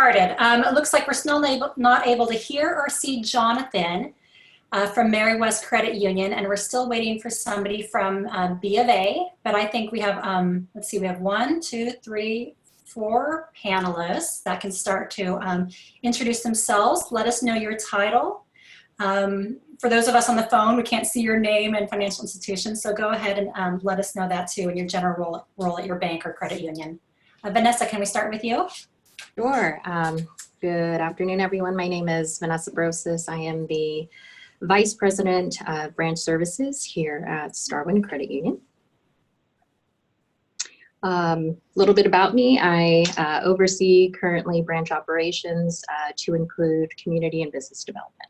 started. It looks like we're still not able to hear or see Jonathan from Meriwest Credit Union, and we're still waiting for somebody from B of A, but I think we have, let's see, we have 1, 2, 3, 4 panelists that can start to introduce themselves. Let us know your title. For those of us on the phone, we can't see your name and financial institution, so go ahead and let us know that too in your general role at your bank or credit union. Vanessa, can we start with you? Sure. Good afternoon, everyone. My name is Vanessa Brosis. I am the Vice President of Branch Services here at Starwin Credit Union. A little bit about me. I oversee currently branch operations to include community and business development.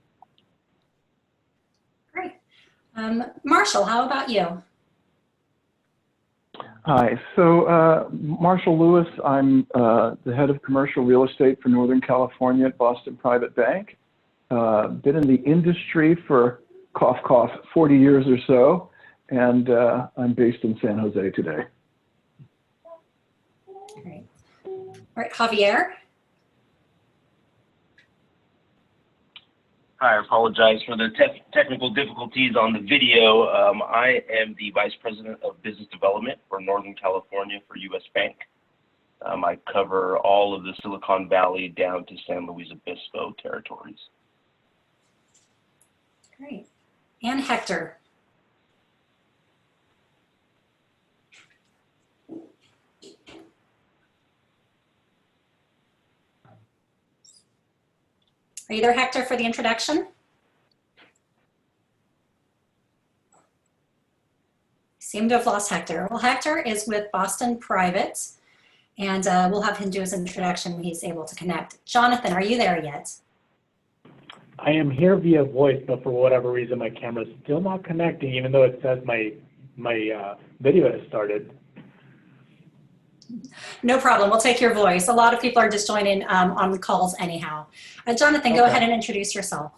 Great. Marshall, how about you? Hi, so Marshall Lewis, I'm the head of commercial real estate for Northern California at Boston Private Bank. Been in the industry for, cough, cough, 40 years or so, and I'm based in San Jose today. Great. All right, Javier. Hi, I apologize for the technical difficulties on the video. I am the Vice President of Business Development for Northern California for U.S. Bank. I cover all of the Silicon Valley down to San Luis Obispo territories. Great. And Hector. Are you there, Hector, for the introduction? Seem to have lost Hector. Well, Hector is with Boston Private, and we'll have him do his introduction when he's able to connect. Jonathan, are you there yet? I am here via voice, but for whatever reason, my camera's still not connecting, even though it says my video has started. No problem. We'll take your voice. A lot of people are just joining on the calls anyhow. Jonathan, go ahead and introduce yourself.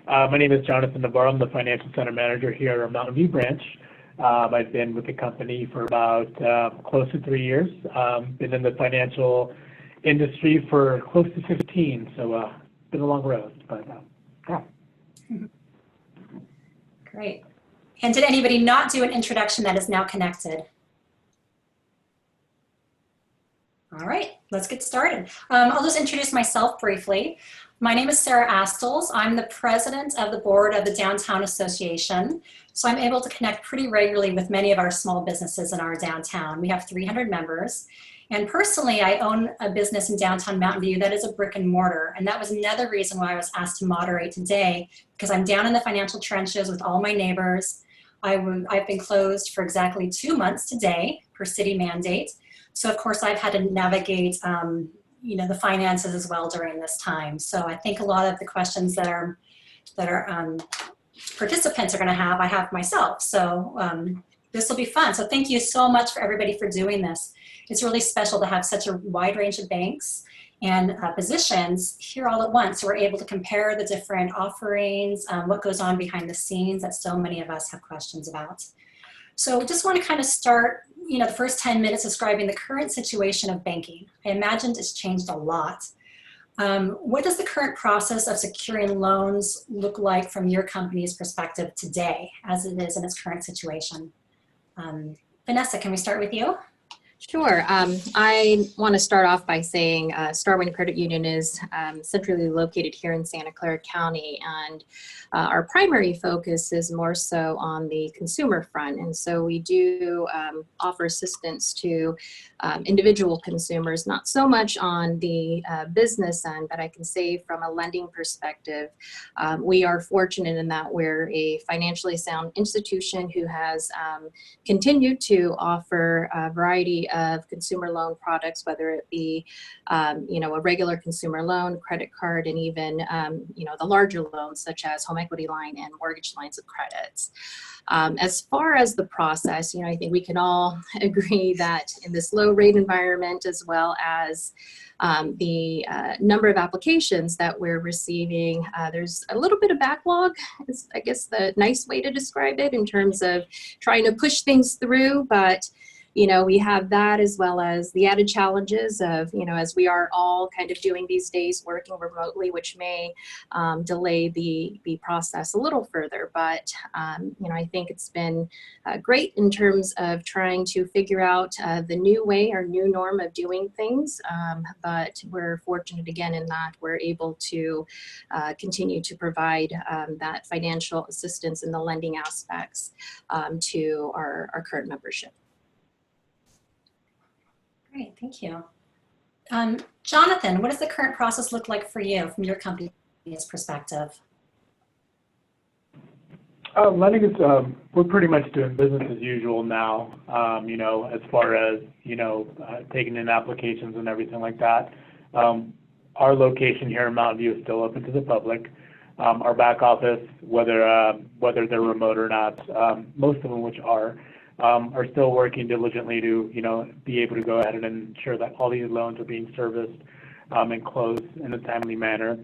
My name is Jonathan Navarro. I'm the Financial Center Manager here at our Mountain View branch. I've been with the company for about close to 3 years. Been in the financial industry for close to 15, so been a long road. But yeah. Great. And did anybody not do an introduction that is now connected? All right, let's get started. I'll just introduce myself briefly. My name is Sarah Astles. I'm the president of the board of the Downtown Association. So I'm able to connect pretty regularly with many of our small businesses in our downtown. We have 300 members. And personally, I own a business in downtown Mountain View that is a brick and mortar. And that was another reason why I was asked to moderate today, because I'm down in the financial trenches with all my neighbors. I've been closed for exactly 2 months today per city mandate. So of course I've had to navigate, the finances as well during this time. So I think a lot of the questions that our participants are going to have, I have myself. So this will be fun. So thank you so much for everybody for doing this. It's really special to have such a wide range of banks and positions here all at once. So we're able to compare the different offerings, what goes on behind the scenes that so many of us have questions about. So just want to kind of start, the first 10 minutes describing the current situation of banking. I imagined it's changed a lot. What does the current process of securing loans look like from your company's perspective today, as it is in its current situation? Vanessa, can we start with you? Sure. I want to start off by saying Starwin Credit Union is centrally located here in Santa Clara County, and our primary focus is more so on the consumer front. And so we do offer assistance to individual consumers, not so much on the business end, but I can say from a lending perspective, we are fortunate in that we're a financially sound institution who has continued to offer a variety of consumer loan products, whether it be, a regular consumer loan, credit card, and even, the larger loans such as home equity line and mortgage lines of credits. As far as the process, I think we can all agree that in this low rate environment, as well as the number of applications that we're receiving, there's a little bit of backlog, is I guess the nice way to describe it, in terms of trying to push things through. But we have that as well as the added challenges of, as we are all kind of doing these days working remotely, which may delay the process a little further. But, I think it's been great in terms of trying to figure out the new way or new norm of doing things. But we're fortunate again in that we're able to continue to provide that financial assistance in the lending aspects to our current membership. Great, thank you. Jonathan, what does the current process look like for you from your company's perspective? Lending is, we're pretty much doing business as usual now, as far as, taking in applications and everything like that. Our location here in Mountain View is still open to the public. Our back office, whether they're remote or not, most of them which are still working diligently to, be able to go ahead and ensure that all these loans are being serviced and closed in a timely manner.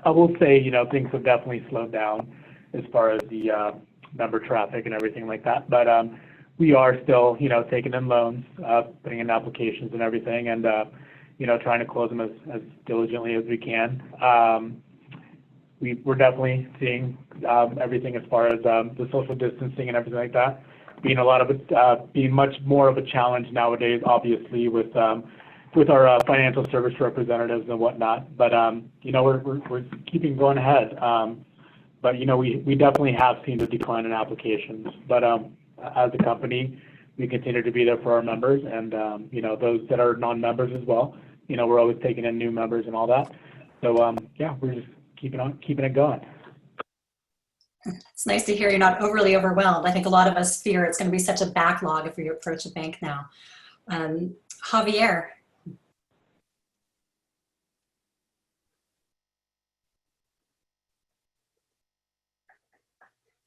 I will say, things have definitely slowed down as far as the member traffic and everything like that. But we are still, taking in loans, putting in applications and everything, and, trying to close them as diligently as we can. We're definitely seeing everything as far as the social distancing and everything like that being much more of a challenge nowadays, obviously, with our financial service representatives and whatnot. But we're keeping going ahead. But we definitely have seen the decline in applications. But as a company, we continue to be there for our members and those that are non-members as well. We're always taking in new members and all that. So yeah, we're just keeping it going. It's nice to hear you're not overly overwhelmed. I think a lot of us fear it's going to be such a backlog if you approach a bank now. Javier.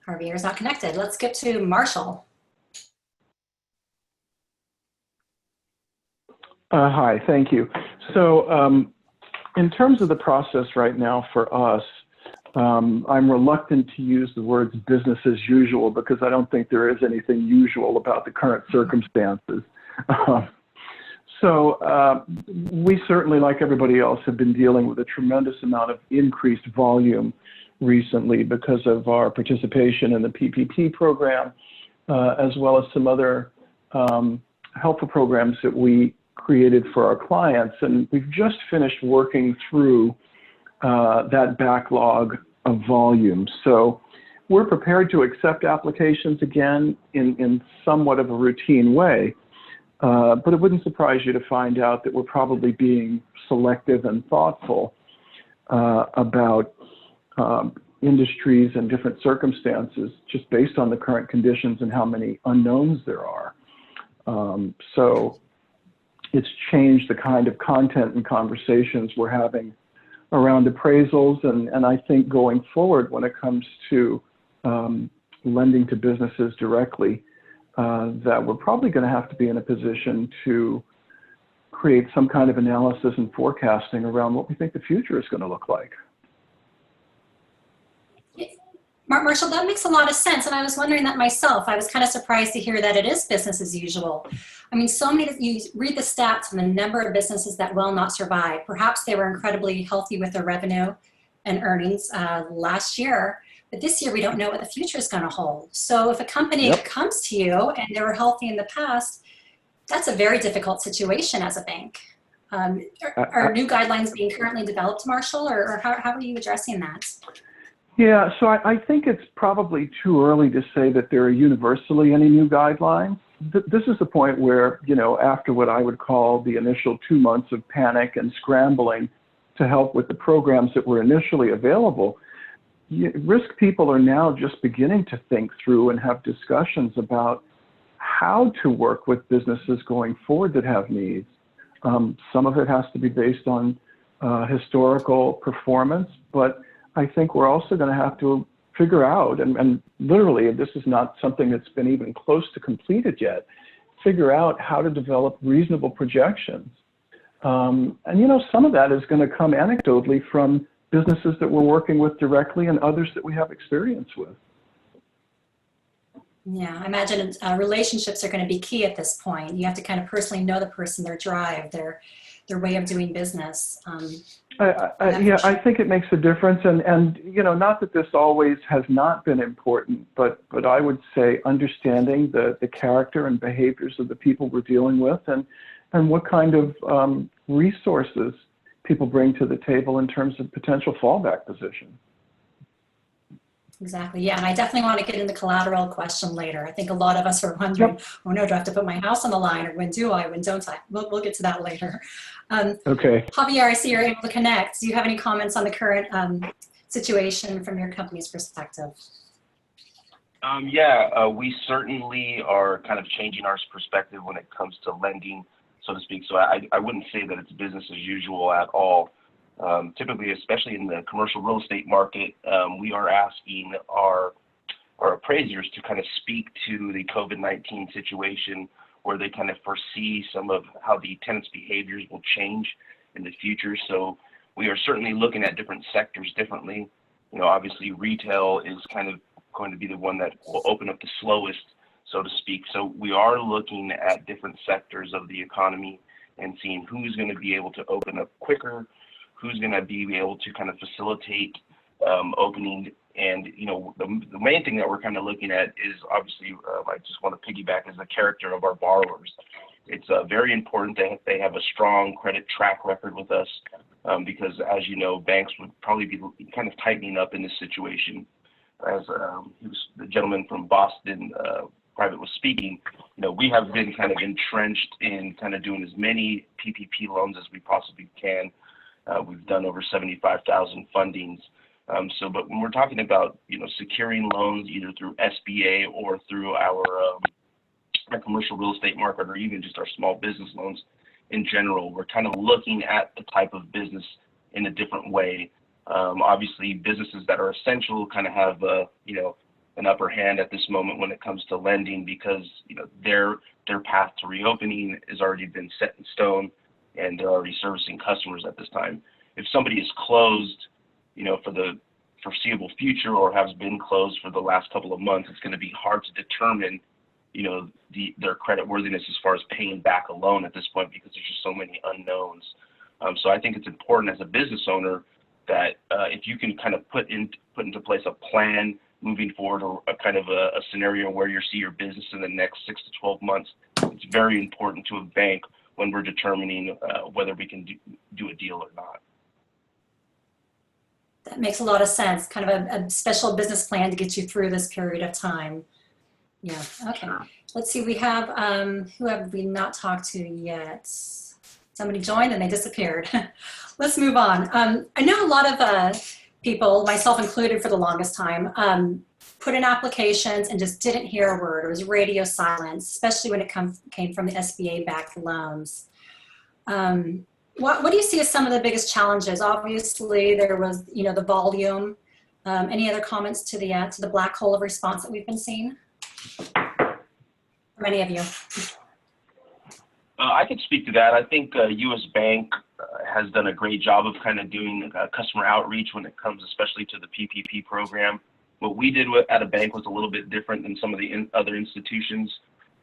Javier's not connected. Let's get to Marshall. Hi, thank you. So in terms of the process right now for us, I'm reluctant to use the words business as usual because I don't think there is anything usual about the current circumstances. So we certainly, like everybody else, have been dealing with a tremendous amount of increased volume recently because of our participation in the PPP program, as well as some other helpful programs that we created for our clients. And we've just finished working through that backlog of volume. So we're prepared to accept applications again in somewhat of a routine way. But it wouldn't surprise you to find out that we're probably being selective and thoughtful about industries and different circumstances just based on the current conditions and how many unknowns there are. So it's changed the kind of content and conversations we're having around appraisals, and I think going forward when it comes to lending to businesses directly, that we're probably going to have to be in a position to create some kind of analysis and forecasting around what we think the future is going to look like. Marshall, that makes a lot of sense, and I was wondering that myself. I was kind of surprised to hear that it is business as usual. I mean, so many, you read the stats on the number of businesses that will not survive. Perhaps they were incredibly healthy with their revenue and earnings last year, but this year we don't know what the future is going to hold. So if a company comes to you and they were healthy in the past, that's a very difficult situation as a bank. Are new guidelines being currently developed, Marshall, or how are you addressing that? Yeah, so I think it's probably too early to say that there are universally any new guidelines. This is the point where, after what I would call the initial 2 months of panic and scrambling to help with the programs that were initially available, risk people are now just beginning to think through and have discussions about how to work with businesses going forward that have needs. Some of it has to be based on historical performance, but I think we're also going to have to figure out, and literally, this is not something that's been even close to completed yet, figure out how to develop reasonable projections. And some of that is going to come anecdotally from businesses that we're working with directly and others that we have experience with. Yeah, I imagine relationships are going to be key at this point. You have to kind of personally know the person, their drive, their way of doing business. Yeah, I think it makes a difference, and you know, not that this always has not been important, but I would say understanding the character and behaviors of the people we're dealing with, and what kind of resources people bring to the table in terms of potential fallback position. Exactly. Yeah, and I definitely want to get into the collateral question later. I think a lot of us are wondering, oh no, do I have to put my house on the line, or when do I, when don't I? We'll get to that later. Okay. Javier, I see you're able to connect. Do you have any comments on the current situation from your company's perspective? Yeah, we certainly are kind of changing our perspective when it comes to lending, so to speak. So I wouldn't say that it's business as usual at all. Typically, especially in the commercial real estate market, we are asking our appraisers to kind of speak to the COVID-19 situation, where they kind of foresee some of how the tenants' behaviors will change in the future. So we are certainly looking at different sectors differently. You know, obviously retail is kind of going to be the one that will open up the slowest, so to speak. So we are looking at different sectors of the economy and seeing who's going to be able to open up quicker, who's going to be able to kind of facilitate opening. And, you know, the main thing that we're kind of looking at is obviously, I just want to piggyback, is the character of our borrowers. It's very important that they have a strong credit track record with us because, as you know, banks would probably be kind of tightening up in this situation. As the gentleman from Boston Private was speaking, you know, we have been kind of entrenched in kind of doing as many PPP loans as we possibly can. We've done over 75,000 fundings. But when we're talking about, you know, securing loans either through SBA or through our commercial real estate market, or even just our small business loans in general, we're kind of looking at the type of business in a different way. Obviously, businesses that are essential kind of have, you know, an upper hand at this moment when it comes to lending, because, you know, their path to reopening has already been set in stone, and they're already servicing customers at this time. If somebody is closed, you know, for the foreseeable future, or has been closed for the last couple of months, it's going to be hard to determine, you know, their credit worthiness as far as paying back a loan at this point, because there's just so many unknowns. So I think it's important as a business owner that if you can kind of put into place a plan moving forward, or a kind of a scenario where you see your business in the next 6 to 12 months, it's very important to a bank when we're determining whether we can do a deal or not. That makes a lot of sense. Kind of a special business plan to get you through this period of time. Yeah, okay. Let's see, we have, who have we not talked to yet? Somebody joined and they disappeared. Let's move on. I know a lot of people, myself included for the longest time, put in applications and just didn't hear a word. It was radio silence, especially when it came from the SBA-backed loans. What do you see as some of the biggest challenges? Obviously, there was, you know, the volume. Any other comments to the black hole of response that we've been seeing? From any of you? I could speak to that. I think U.S. Bank has done a great job of kind of doing customer outreach when it comes especially to the PPP program. What we did at a bank was a little bit different than some of the other institutions.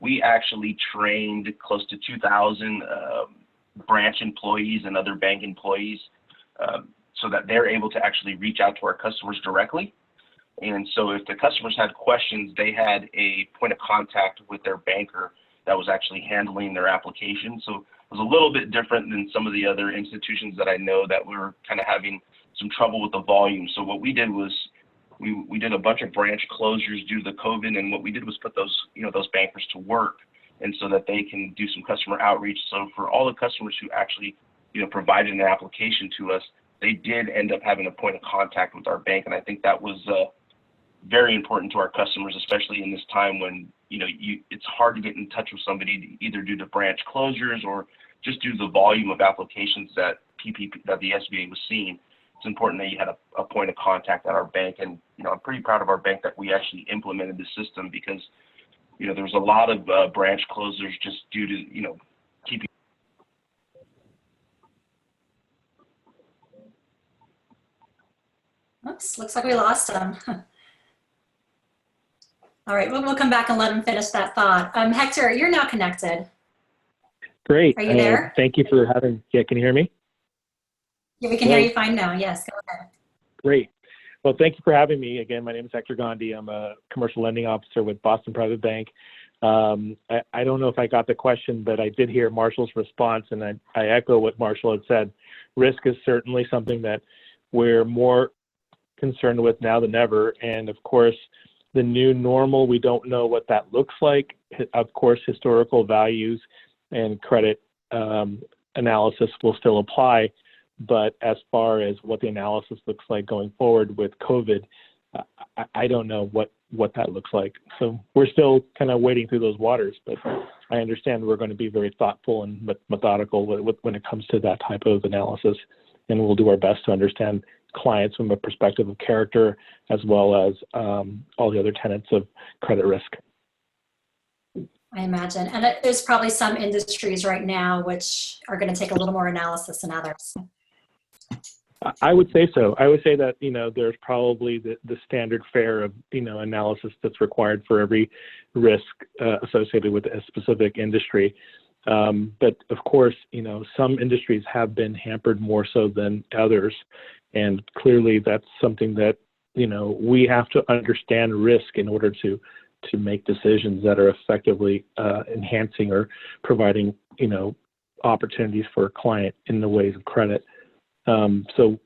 We actually trained close to 2,000 branch employees and other bank employees so that they're able to actually reach out to our customers directly. And so if the customers had questions, they had a point of contact with their banker that was actually handling their application. So it was a little bit different than some of the other institutions that I know that were kind of having some trouble with the volume. So what we did was we did a bunch of branch closures due to the COVID, and what we did was put those, you know, those bankers to work, and so that they can do some customer outreach. So for all the customers who actually, you know, provided an application to us, they did end up having a point of contact with our bank, and I think that was very important to our customers, especially in this time when, you know, it's hard to get in touch with somebody either due to branch closures or just due to the volume of applications that the SBA was seeing. It's important that you had a point of contact at our bank, and, you know, I'm pretty proud of our bank that we actually implemented the system, because, you know, there was a lot of branch closures just due to, you know, keeping. Oops, looks like we lost him. All right, we'll come back and let him finish that thought. Hector, you're now connected. Great. Are you there? Thank you for having, yeah, can you hear me? Yeah, we can hear you fine now. Yes, go ahead. Great. Well, thank you for having me. Again, my name is Hector Gandhi. I'm a commercial lending officer with Boston Private Bank. I don't know if I got the question, but I did hear Marshall's response, and I echo what Marshall had said. Risk is certainly something that we're more concerned with now than ever. And of course, the new normal, we don't know what that looks like. Of course, historical values and credit analysis will still apply. But as far as what the analysis looks like going forward with COVID, I don't know what that looks like. So we're still kind of wading through those waters, but I understand we're going to be very thoughtful and methodical when it comes to that type of analysis. And we'll do our best to understand clients from a perspective of character, as well as all the other tenets of credit risk. I imagine. And there's probably some industries right now which are going to take a little more analysis than others. I would say so. I would say that, there's probably the standard fare of, analysis that's required for every risk associated with a specific industry. But of course, some industries have been hampered more so than others. And clearly that's something that, we have to understand risk in order to make decisions that are effectively enhancing or providing, opportunities for a client in the ways of credit. So,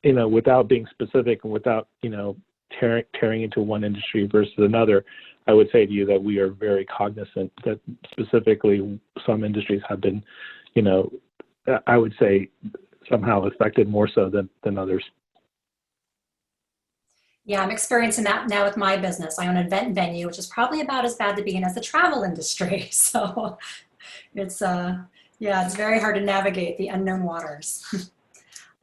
without being specific and without, tearing into one industry versus another, I would say to you that we are very cognizant that specifically some industries have been, I would say somehow affected more so than others. Yeah, I'm experiencing that now with my business. I own an event venue, which is probably about as bad to be in as the travel industry. So it's, it's very hard to navigate the unknown waters.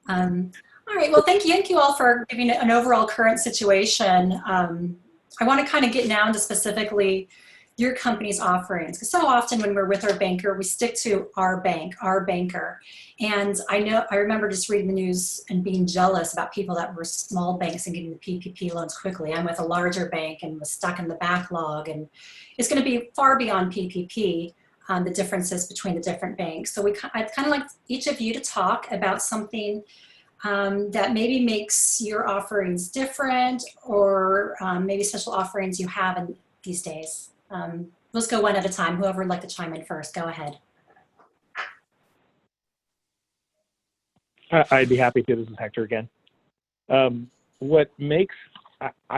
All right, well, thank you all for giving an overall current situation. I want to kind of get down to specifically your company's offerings, because so often when we're with our banker, we stick to our bank, our banker. And I remember just reading the news and being jealous about people that were small banks and getting the PPP loans quickly. I'm with a larger bank and was stuck in the backlog, and it's going to be far beyond PPP, the differences between the different banks. So I'd kind of like each of you to talk about something that maybe makes your offerings different, or maybe special offerings you have in these days. Let's go one at a time. Whoever would like to chime in first, go ahead. I'd be happy to. This is Hector again. I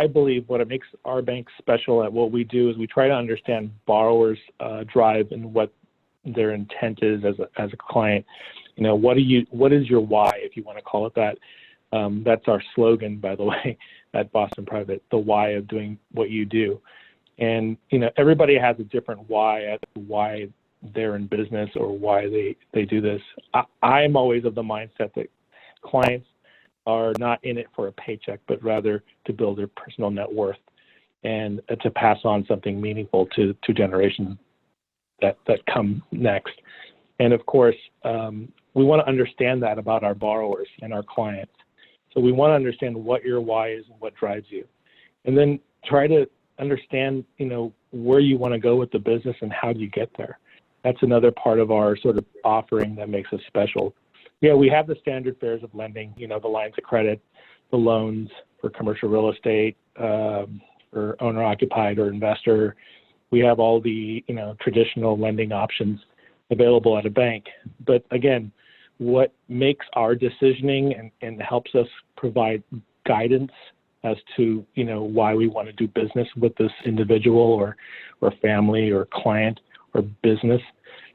believe what makes our bank special at what we do is we try to understand borrowers' drive and what their intent is as a client. What is your why, if you want to call it that? That's our slogan, by the way, at Boston Private, the why of doing what you do. And, everybody has a different why as to why they're in business or why they do this. I'm always of the mindset that clients are not in it for a paycheck, but rather to build their personal net worth and to pass on something meaningful to generations that come next. And of course, we want to understand that about our borrowers and our clients. So we want to understand what your why is and what drives you. And then try to understand, where you want to go with the business and how do you get there. That's another part of our sort of offering that makes us special. Yeah, we have the standard fares of lending, the lines of credit, the loans for commercial real estate, for owner-occupied or investor. We have all the, traditional lending options available at a bank. But again, what makes our decisioning and helps us provide guidance as to, why we want to do business with this individual or family or client or business,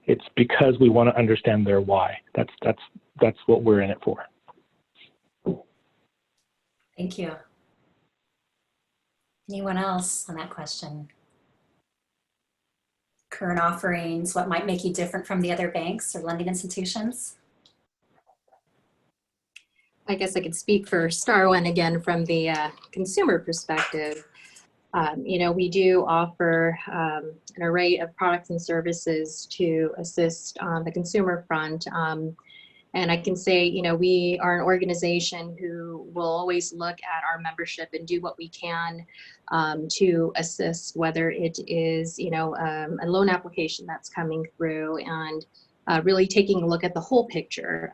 it's because we want to understand their why. That's what we're in it for. Thank you. Anyone else on that question? Current offerings, what might make you different from the other banks or lending institutions? I guess I could speak for Starwin again from the consumer perspective. We do offer an array of products and services to assist on the consumer front. And I can say, you know, we are an organization who will always look at our membership and do what we can to assist, whether it is, you know, a loan application that's coming through, and really taking a look at the whole picture.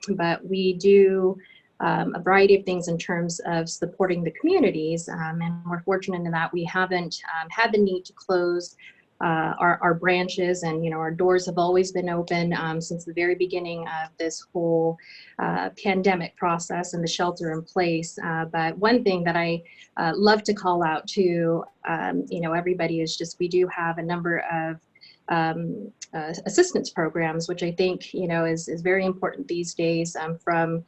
But we do a variety of things in terms of supporting the communities, and we're fortunate in that we haven't had the need to close our branches, and you know, our doors have always been open since the very beginning of this whole pandemic process and the shelter in place. But one thing that I love to call out to you know, everybody is just, we do have a number of assistance programs, which I think, you know, is very important these days, from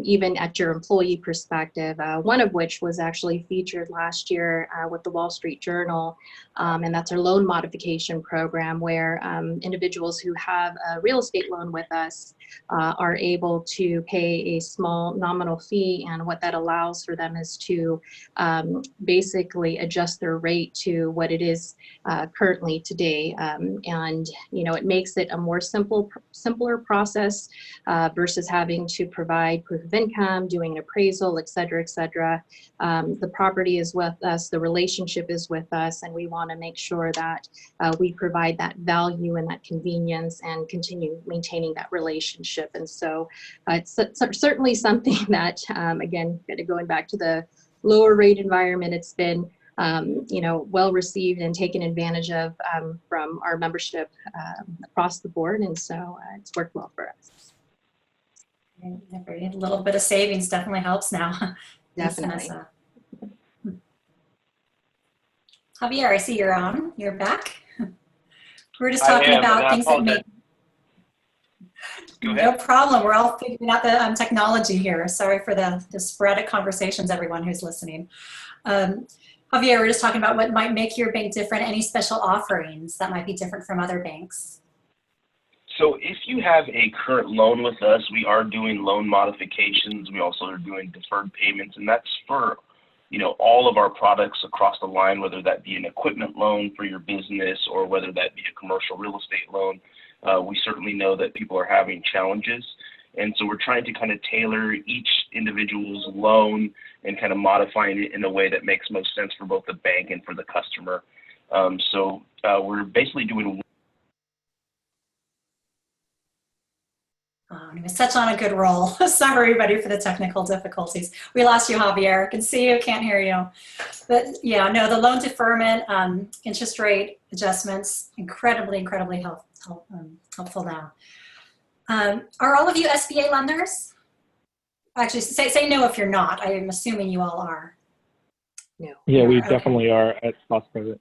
even at your employee perspective, one of which was actually featured last year with the Wall Street Journal, and that's our loan modification program, where individuals who have a real estate loan with us are able to pay a small nominal fee, and what that allows for them is to basically adjust their rate to what it is currently today, and you know, it makes it a more simpler process versus having to provide proof of income, doing an appraisal, et cetera, et cetera. The property is with us, the relationship is with us, and we want to make sure that we provide that value and that convenience and continue maintaining that relationship. And so it's certainly something that, again, going back to the lower rate environment, it's been you know, well received and taken advantage of from our membership across the board, and so it's worked well for us. Every little bit of savings definitely helps now. Definitely. Javier, I see you're on. You're back. We're just talking about things that make. No problem. We're all figuring out the technology here. Sorry for the sporadic conversations, everyone who's listening. Javier, we're just talking about what might make your bank different. Any special offerings that might be different from other banks? So if you have a current loan with us, we are doing loan modifications. We also are doing deferred payments, and that's for, you know, all of our products across the line, whether that be an equipment loan for your business or whether that be a commercial real estate loan. We certainly know that people are having challenges, and so we're trying to kind of tailor each individual's loan and kind of modifying it in a way that makes most sense for both the bank and for the customer. So we're basically doing. He was such on a good roll. Sorry, everybody, for the technical difficulties. We lost you, Javier. Can see you, can't hear you. But yeah, no, the loan deferment, interest rate adjustments, incredibly helpful now. Are all of you SBA lenders? Actually, say no if you're not. I am assuming you all are. No. Yeah, we definitely are at Boss President.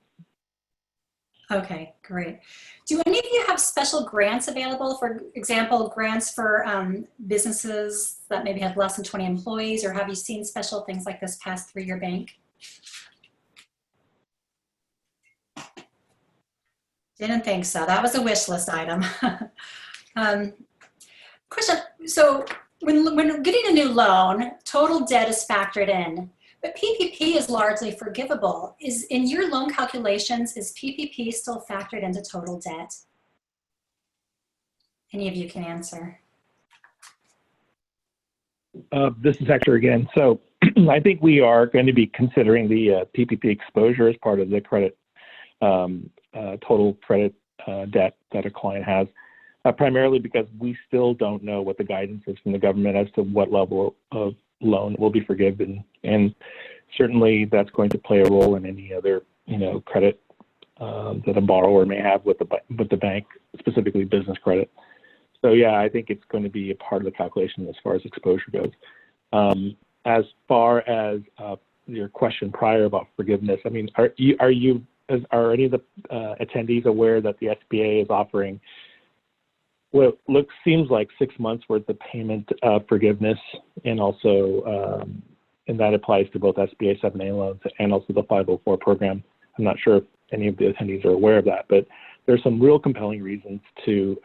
Okay, great. Do any of you have special grants available? For example, grants for businesses that maybe have less than 20 employees, or have you seen special things like this pass through your bank? Didn't think so. That was a wish list item. Question, so when getting a new loan, total debt is factored in. But PPP is largely forgivable. In your loan calculations, is PPP still factored into total debt? Any of you can answer. This is Hector again. So I think we are going to be considering the PPP exposure as part of the credit, total credit debt that a client has, primarily because we still don't know what the guidance is from the government as to what level of loan will be forgiven, and certainly that's going to play a role in any other, you know, credit that a borrower may have with the bank, specifically business credit. So yeah, I think it's going to be a part of the calculation as far as exposure goes. As far as your question prior about forgiveness, I mean, are any of the attendees aware that the SBA is offering what seems like 6 months worth of payment forgiveness, and also and that applies to both SBA 7A loans and also the 504 program. I'm not sure if any of the attendees are aware of that, but there's some real compelling reasons to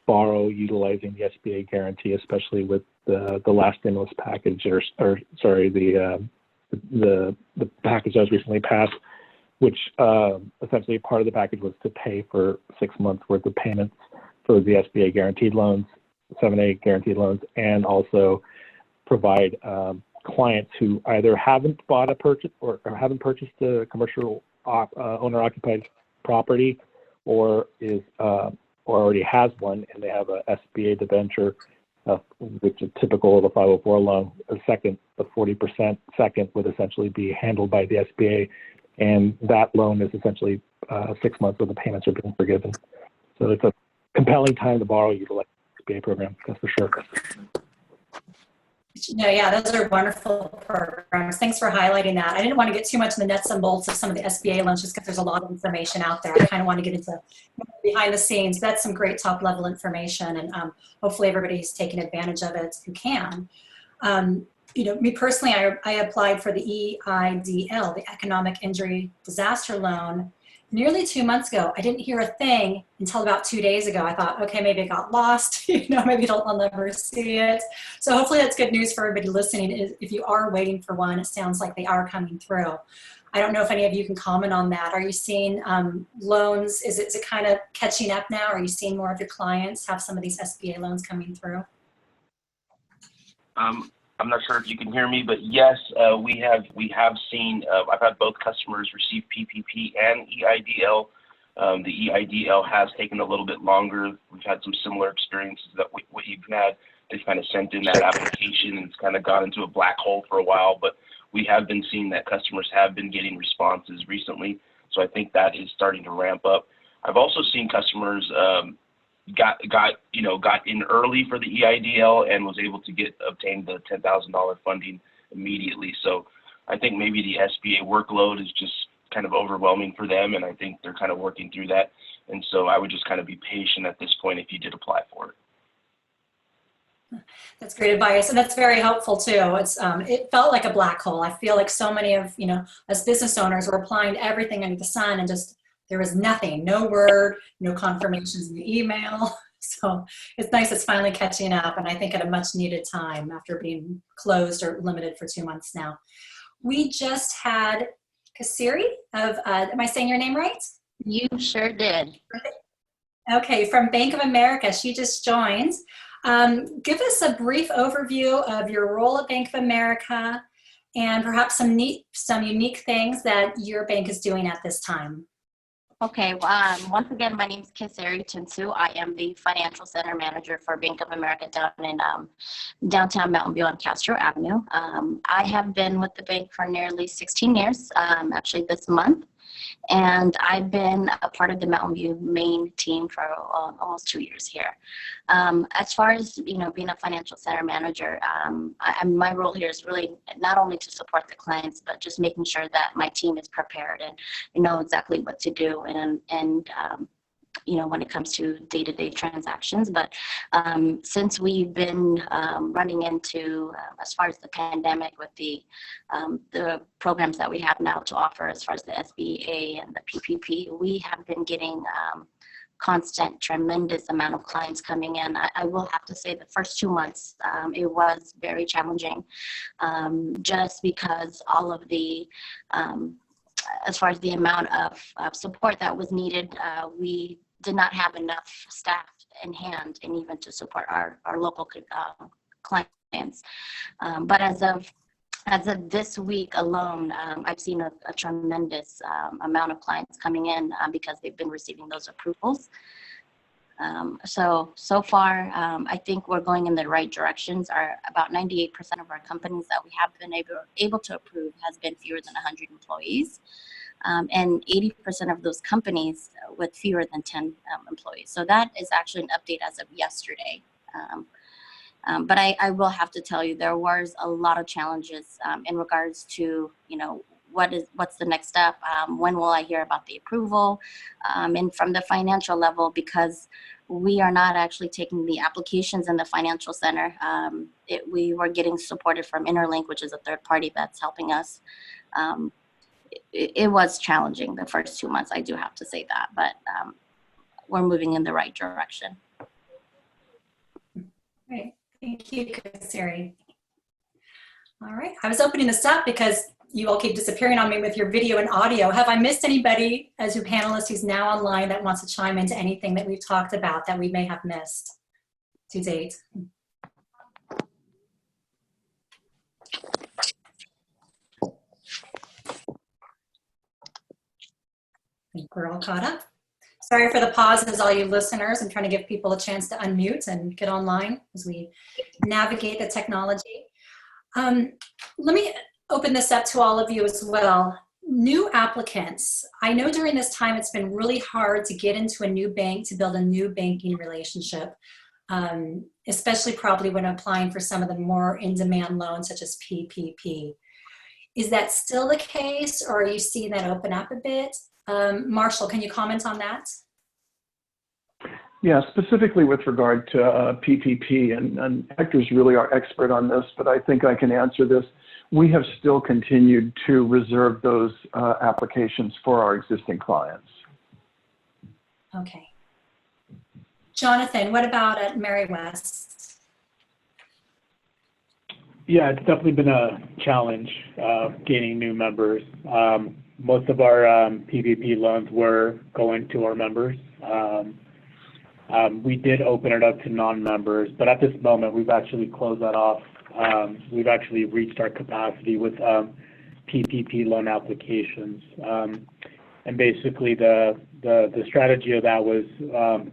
borrow utilizing the SBA guarantee, especially with the last stimulus package, or sorry, the package that was recently passed, which essentially part of the package was to pay for 6 months worth of payments for the SBA guaranteed loans. 7(a) guaranteed loans, and also provide clients who either haven't bought a purchase or haven't purchased a commercial owner-occupied property, or or already has one and they have a SBA debenture, which is typical of a 504 loan. The 40% second would essentially be handled by the SBA, and that loan is essentially 6 months where the payments are being forgiven. So it's a compelling time to borrow utilize the SBA program, that's for sure. No, yeah, those are wonderful programs. Thanks for highlighting that. I didn't want to get too much in the nuts and bolts of some of the SBA loans just because there's a lot of information out there. I kind of want to get into behind the scenes. That's some great top level information, and hopefully everybody's taking advantage of it who can. You know, me personally, I applied for the EIDL, the Economic Injury Disaster Loan, nearly 2 months ago. I didn't hear a thing until about 2 days ago. I thought, okay, maybe it got lost. You know, maybe I'll never see it. So hopefully that's good news for everybody listening. If you are waiting for one, it sounds like they are coming through. I don't know if any of you can comment on that. Are you seeing loans? Is it kind of catching up now? Are you seeing more of your clients have some of these SBA loans coming through? I'm not sure if you can hear me, but yes, we have seen. I've had both customers receive PPP and EIDL. The EIDL has taken a little bit longer. We've had some similar experiences that what you've had. They've kind of sent in that application and it's kind of gone into a black hole for a while. But we have been seeing that customers have been getting responses recently. So I think that is starting to ramp up. I've also seen customers got in early for the EIDL and was able to obtain the $10,000 funding immediately. So I think maybe the SBA workload is just kind of overwhelming for them, and I think they're kind of working through that. And so I would just kind of be patient at this point if you did apply for it. That's great advice, and that's very helpful too. It felt like a black hole. I feel like so many of us business owners were applying to everything under the sun, and just there was nothing, no word, no confirmations in the email. So it's nice it's finally catching up, and I think at a much needed time after being closed or limited for 2 months now. We just had Kasiri of, am I saying your name right? You sure did. Okay, from Bank of America. She just joined. Give us a brief overview of your role at Bank of America and perhaps some unique things that your bank is doing at this time. Okay, once again, my name is Kasiri Tinsu. I am the Financial Center Manager for Bank of America down in downtown Mountain View on Castro Avenue. I have been with the bank for nearly 16 years, actually this month. And I've been a part of the Mountain View main team for almost 2 years here. As far as being a financial center manager, my role here is really not only to support the clients, but just making sure that my team is prepared and know exactly what to do and when it comes to day-to-day transactions. But since we've been running into, as far as the pandemic with the programs that we have now to offer as far as the SBA and the PPP, we have been getting constant, tremendous amount of clients coming in. I will have to say the first 2 months, it was very challenging just because all of the, as far as the amount of support that was needed, we did not have enough staff in hand and even to support our local clients. But as of this week alone, I've seen a tremendous amount of clients coming in because they've been receiving those approvals. So far, I think we're going in the right directions. About 98% of our companies that we have been able to approve has been fewer than 100 employees. And 80% of those companies with fewer than 10 employees. So that is actually an update as of yesterday. But I will have to tell you, there was a lot of challenges in regards to, what's the next step? When will I hear about the approval? And from the financial level, because we are not actually taking the applications in the financial center. We were getting supported from Interlink, which is a third party that's helping us. It was challenging the first 2 months, I do have to say that, but we're moving in the right direction. Great, thank you, Kasiri. All right, I was opening this up because you all keep disappearing on me with your video and audio. Have I missed anybody as your panelist who's now online that wants to chime into anything that we've talked about that we may have missed? to date? I think we're all caught up. Sorry for the pauses, all you listeners. I'm trying to give people a chance to unmute and get online as we navigate the technology. Let me open this up to all of you as well. New applicants. I know during this time it's been really hard to get into a new bank, to build a new banking relationship, especially probably when applying for some of the more in-demand loans such as PPP. Is that still the case, or are you seeing that open up a bit? Marshall, can you comment on that? Yeah, specifically with regard to PPP, and Hector's really our expert on this, but I think I can answer this. We have still continued to reserve those applications for our existing clients. Okay. Jonathan, what about at Meriwest? Yeah, it's definitely been a challenge gaining new members. Most of our PPP loans were going to our members. We did open it up to non-members, but at this moment, we've actually closed that off. We've actually reached our capacity with PPP loan applications. And basically, the strategy of that was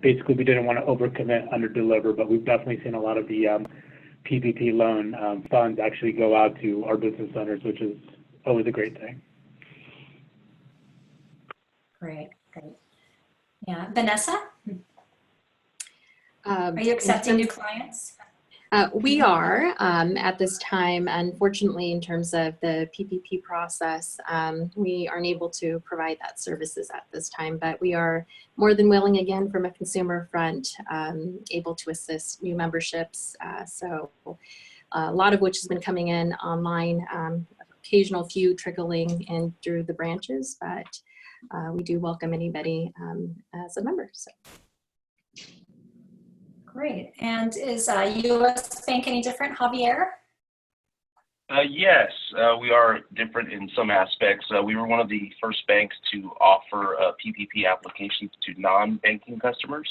basically we didn't want to overcommit, underdeliver, but we've definitely seen a lot of the PPP loan funds actually go out to our business owners, which is always a great thing. Great, great. Yeah, Vanessa? Are you accepting new clients? We are at this time. Unfortunately, in terms of the PPP process, we aren't able to provide that services at this time, but we are more than willing, again, from a consumer front, able to assist new memberships. So a lot of which has been coming in online, occasional few trickling in through the branches, but we do welcome anybody as a member. So. Great. And is U.S. Bank any different, Javier? Yes, we are different in some aspects. We were one of the first banks to offer PPP applications to non-banking customers.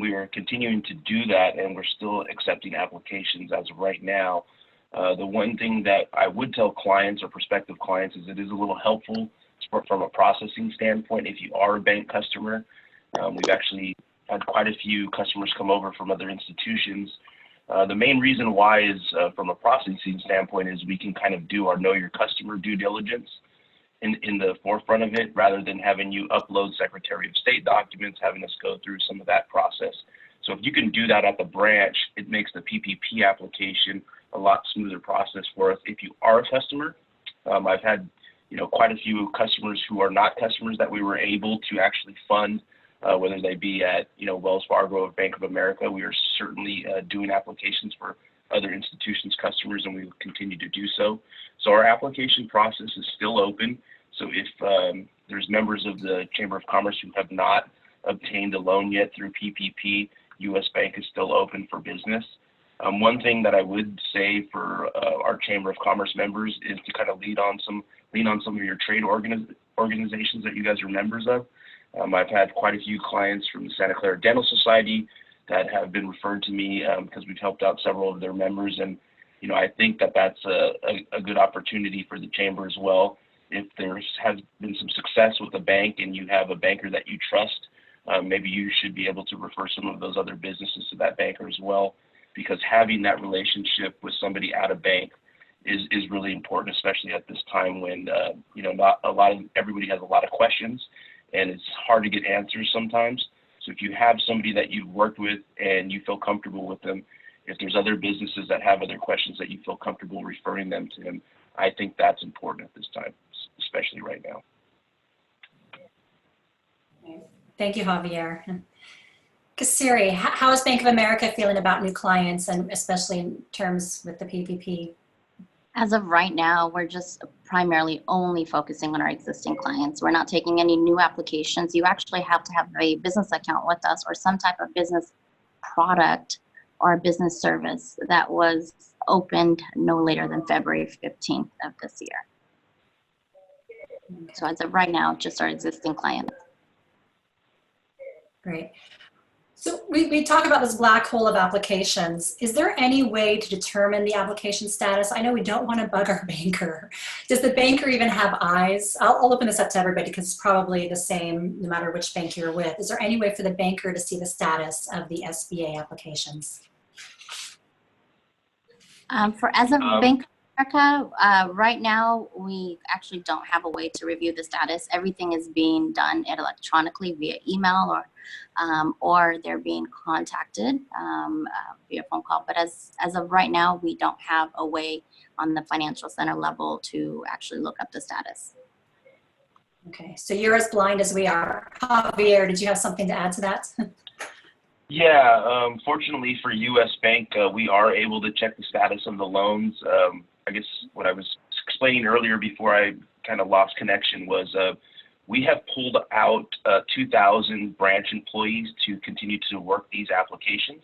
We are continuing to do that, and we're still accepting applications as of right now. The one thing that I would tell clients or prospective clients is it is a little helpful from a processing standpoint if you are a bank customer. We've actually had quite a few customers come over from other institutions. The main reason why is from a processing standpoint is we can kind of do our know your customer due diligence in the forefront of it rather than having you upload Secretary of State documents, having us go through some of that process. So if you can do that at the branch, it makes the PPP application a lot smoother process for us if you are a customer. I've had quite a few customers who are not customers that we were able to actually fund, whether they be at Wells Fargo or Bank of America. We are certainly doing applications for other institutions' customers, and we will continue to do so. So our application process is still open. So if there's members of the Chamber of Commerce who have not obtained a loan yet through PPP, U.S. Bank is still open for business. One thing that I would say for our Chamber of Commerce members is to kind of lean on some of your trade organizations that you guys are members of. I've had quite a few clients from the Santa Clara Dental Society that have been referred to me because we've helped out several of their members. And, I think that that's a good opportunity for the Chamber as well. If there has been some success with a bank and you have a banker that you trust, maybe you should be able to refer some of those other businesses to that banker as well, because having that relationship with somebody at a bank is really important, especially at this time when, everybody has a lot of questions and it's hard to get answers sometimes. So if you have somebody that you've worked with and you feel comfortable with them, if there's other businesses that have other questions that you feel comfortable referring them to them, I think that's important at this time, especially right now. Thank you, Javier. Kasiri, how is Bank of America feeling about new clients, and especially in terms with the PPP? As of right now, we're just primarily only focusing on our existing clients. We're not taking any new applications. You actually have to have a business account with us or some type of business product or business service that was opened no later than February 15th of this year. So as of right now, just our existing clients. Great. So we talk about this black hole of applications. Is there any way to determine the application status? I know we don't want to bug our banker. Does the banker even have eyes? I'll open this up to everybody because it's probably the same no matter which bank you're with. Is there any way for the banker to see the status of the SBA applications? As of Bank of America, right now, we actually don't have a way to review the status. Everything is being done electronically via email or they're being contacted via phone call. But as of right now, we don't have a way on the financial center level to actually look up the status. Okay, so you're as blind as we are. Javier, did you have something to add to that? Yeah, fortunately for U.S. Bank, we are able to check the status of the loans. I guess what I was explaining earlier before I kind of lost connection was we have pulled out 2,000 branch employees to continue to work these applications.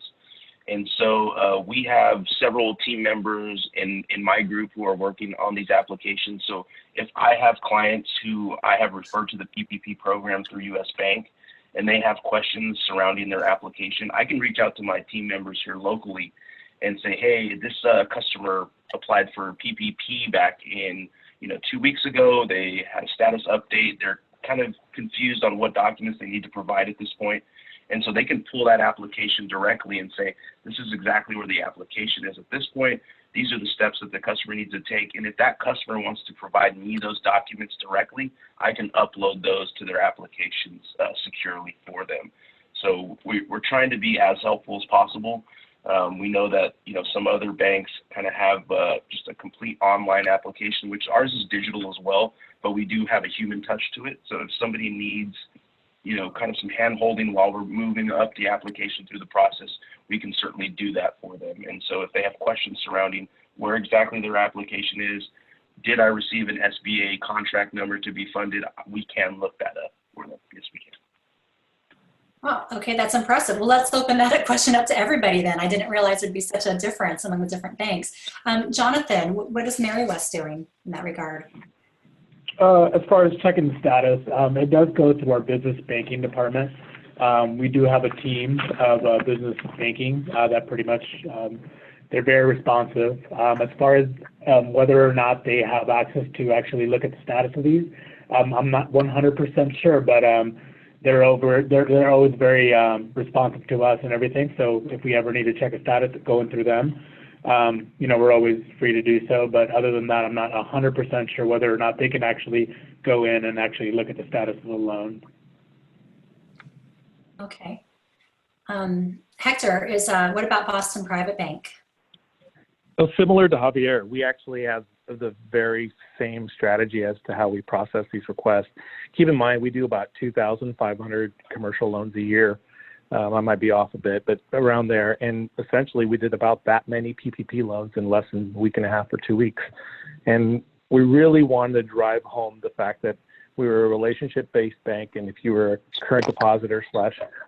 And so we have several team members in my group who are working on these applications. So if I have clients who I have referred to the PPP program through U.S. Bank, and they have questions surrounding their application, I can reach out to my team members here locally and say, hey, this customer applied for PPP back in, 2 weeks ago. They had a status update. They're kind of confused on what documents they need to provide at this point. And so they can pull that application directly and say, this is exactly where the application is at this point. These are the steps that the customer needs to take. And if that customer wants to provide me those documents directly, I can upload those to their applications securely for them. So we're trying to be as helpful as possible. We know that, some other banks kind of have just a complete online application, which ours is digital as well, but we do have a human touch to it. So if somebody needs kind of some hand holding while we're moving up the application through the process, we can certainly do that for them. And so if they have questions surrounding where exactly their application is, did I receive an SBA contract number to be funded, we can look that up for them. Yes, we can. Oh, okay, that's impressive. Well, let's open that question up to everybody then. I didn't realize there'd be such a difference among the different banks. Jonathan, what is Meriwest doing in that regard? As far as checking the status, it does go through our business banking department. We do have a team of business banking that pretty much, they're very responsive. As far as whether or not they have access to actually look at the status of these, I'm not 100% sure, but they're always very responsive to us and everything. So if we ever need to check a status, going through them, we're always free to do so. But other than that, I'm not 100% sure whether or not they can actually go in and actually look at the status of the loan. Okay. Hector, what about Boston Private Bank? So similar to Javier, we actually have the very same strategy as to how we process these requests. Keep in mind, we do about 2,500 commercial loans a year. I might be off a bit, but around there. And essentially, we did about that many PPP loans in less than a week and a half or 2 weeks. And we really wanted to drive home the fact that we were a relationship-based bank, and if you were a current depositor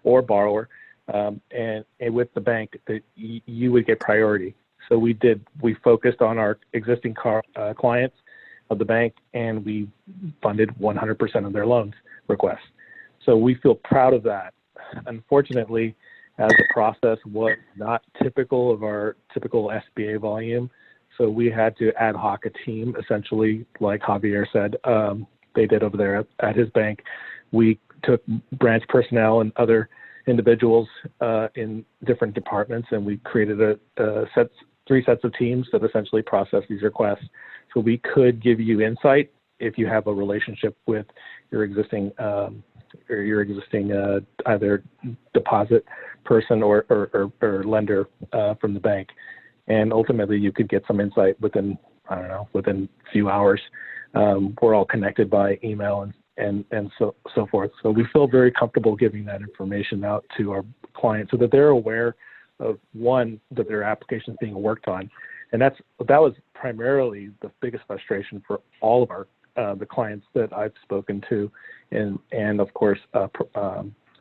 or borrower, and with the bank, that you would get priority. So we focused on our existing clients of the bank, and we funded 100% of their loans requests. So we feel proud of that. Unfortunately, as the process was not typical of our typical SBA volume, so we had to ad hoc a team, essentially, like Javier said, they did over there at his bank. We took branch personnel and other individuals in different departments, and we created three sets of teams that essentially process these requests. So we could give you insight if you have a relationship with your existing either deposit person or lender from the bank, and ultimately you could get some insight within a few hours. We're all connected by email and so forth. So we feel very comfortable giving that information out to our clients so that they're aware of, one, that their application is being worked on, and that was primarily the biggest frustration for all of our the clients that I've spoken to, and of course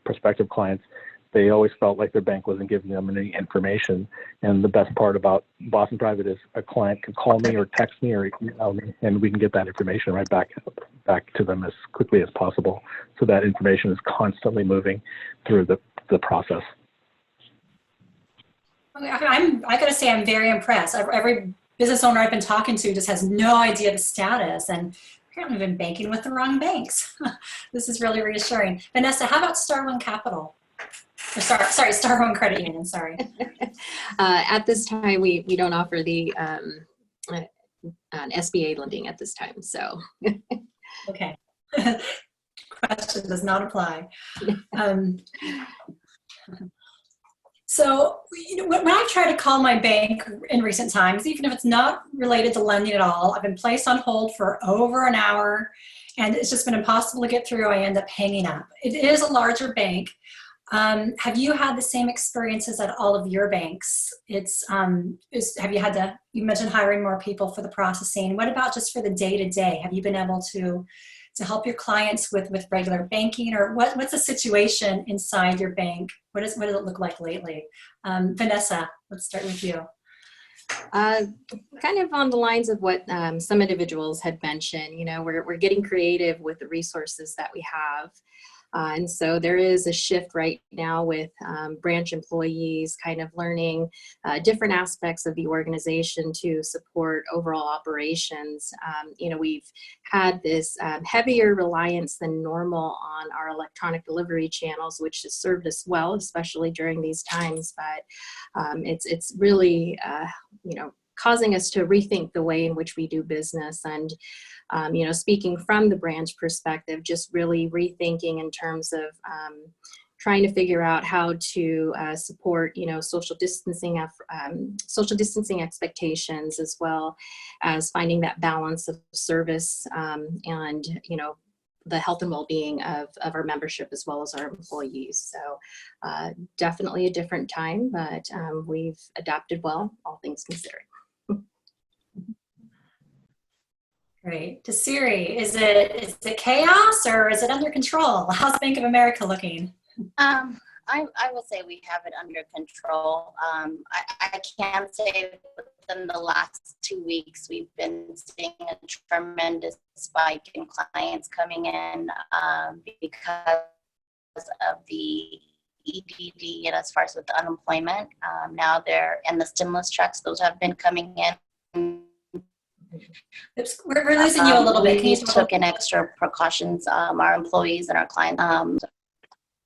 prospective clients. They always felt like their bank wasn't giving them any information. And the best part about Boston Private is a client can call me or text me or email me, and we can get that information right back to them as quickly as possible. So that information is constantly moving through the process. I gotta say, I'm very impressed. Every business owner I've been talking to just has no idea the status, and apparently been banking with the wrong banks. This is really reassuring. Vanessa, how about Star One Capital? Or sorry, Star One Credit Union, sorry. At this time, we don't offer the SBA lending at this time, so. Okay. Question does not apply. So, when I try to call my bank in recent times, even if it's not related to lending at all, I've been placed on hold for over an hour, and it's just been impossible to get through. I end up hanging up. It is a larger bank. Have you had the same experiences at all of your banks? Have you had to, you mentioned hiring more people for the processing. What about just for the day-to-day? Have you been able to help your clients with regular banking, or what's the situation inside your bank? What does it look like lately? Vanessa, let's start with you. Kind of on the lines of what some individuals had mentioned, we're getting creative with the resources that we have. And so there is a shift right now with branch employees kind of learning different aspects of the organization to support overall operations. We've had this heavier reliance than normal on our electronic delivery channels, which has served us well, especially during these times. But it's really, causing us to rethink the way in which we do business. And speaking from the branch perspective, just really rethinking in terms of trying to figure out how to support, social distancing expectations, as well as finding that balance of service and the health and well-being of our membership as well as our employees. So definitely a different time, but we've adapted well, all things considered. Great. Desiree, is it chaos or is it under control? How's Bank of America looking? I will say we have it under control. I can say within the last 2 weeks, we've been seeing a tremendous spike in clients coming in because of the EDD and as far as with the unemployment. Now and the stimulus checks, those have been coming in. Oops, we're losing you a little bit. Can you took in extra precautions, our employees and our clients.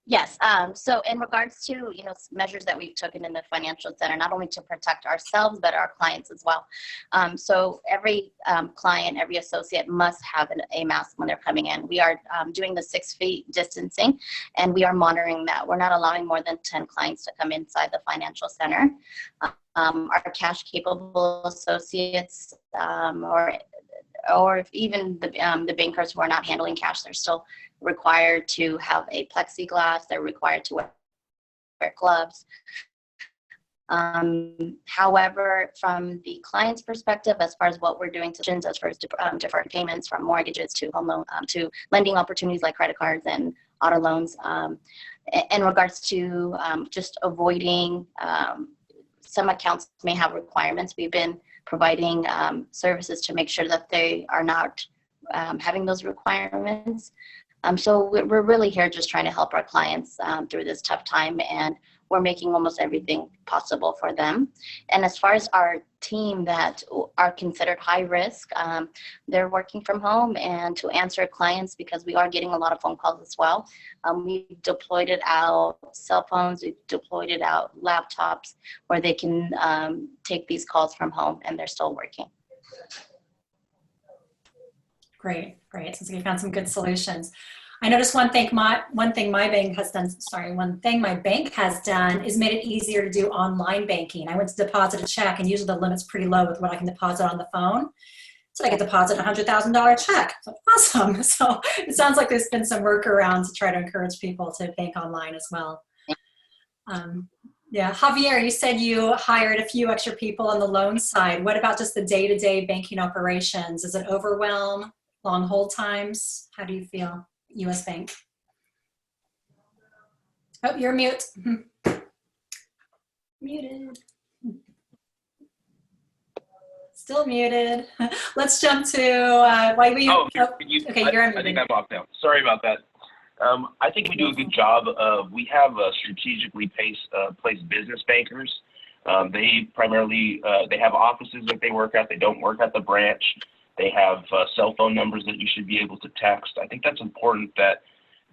Yes. So in regards to, measures that we've taken in the financial center, not only to protect ourselves, but our clients as well. So every client, every associate must have a mask when they're coming in. We are doing the 6 feet distancing, and we are monitoring that. We're not allowing more than 10 clients to come inside the financial center. Our cash capable associates, or if even the bankers who are not handling cash, they're still required to have a plexiglass. They're required to wear gloves. However, from the client's perspective, as far as what we're doing to as far as deferred payments from mortgages to home loan to lending opportunities like credit cards and auto loans, in regards to just avoiding some accounts may have requirements. We've been providing services to make sure that they are not having those requirements. So we're really here just trying to help our clients through this tough time, and we're making almost everything possible for them. And as far as our team that are considered high risk, they're working from home and to answer clients, because we are getting a lot of phone calls as well. We deployed it out cell phones, we deployed it out laptops where they can take these calls from home, and they're still working. Great. Since we found some good solutions. I noticed one thing my bank has done is made it easier to do online banking. I went to deposit a check, and usually the limit's pretty low with what I can deposit on the phone. So I could deposit a $100,000 check. So awesome. So it sounds like there's been some workarounds to try to encourage people to bank online as well. Yeah, Javier, you said you hired a few extra people on the loan side. What about just the day-to-day banking operations? Is it overwhelm? Long hold times? How do you feel? U.S. Bank. Oh, you're mute. Muted. Still muted. Let's jump to okay, you're unmuted. I think I'm off now. Sorry about that. I think we do a good job of, we have strategically placed business bankers They primarily, they have offices that they work at. They don't work at the branch. They have cell phone numbers that you should be able to text. I think that's important that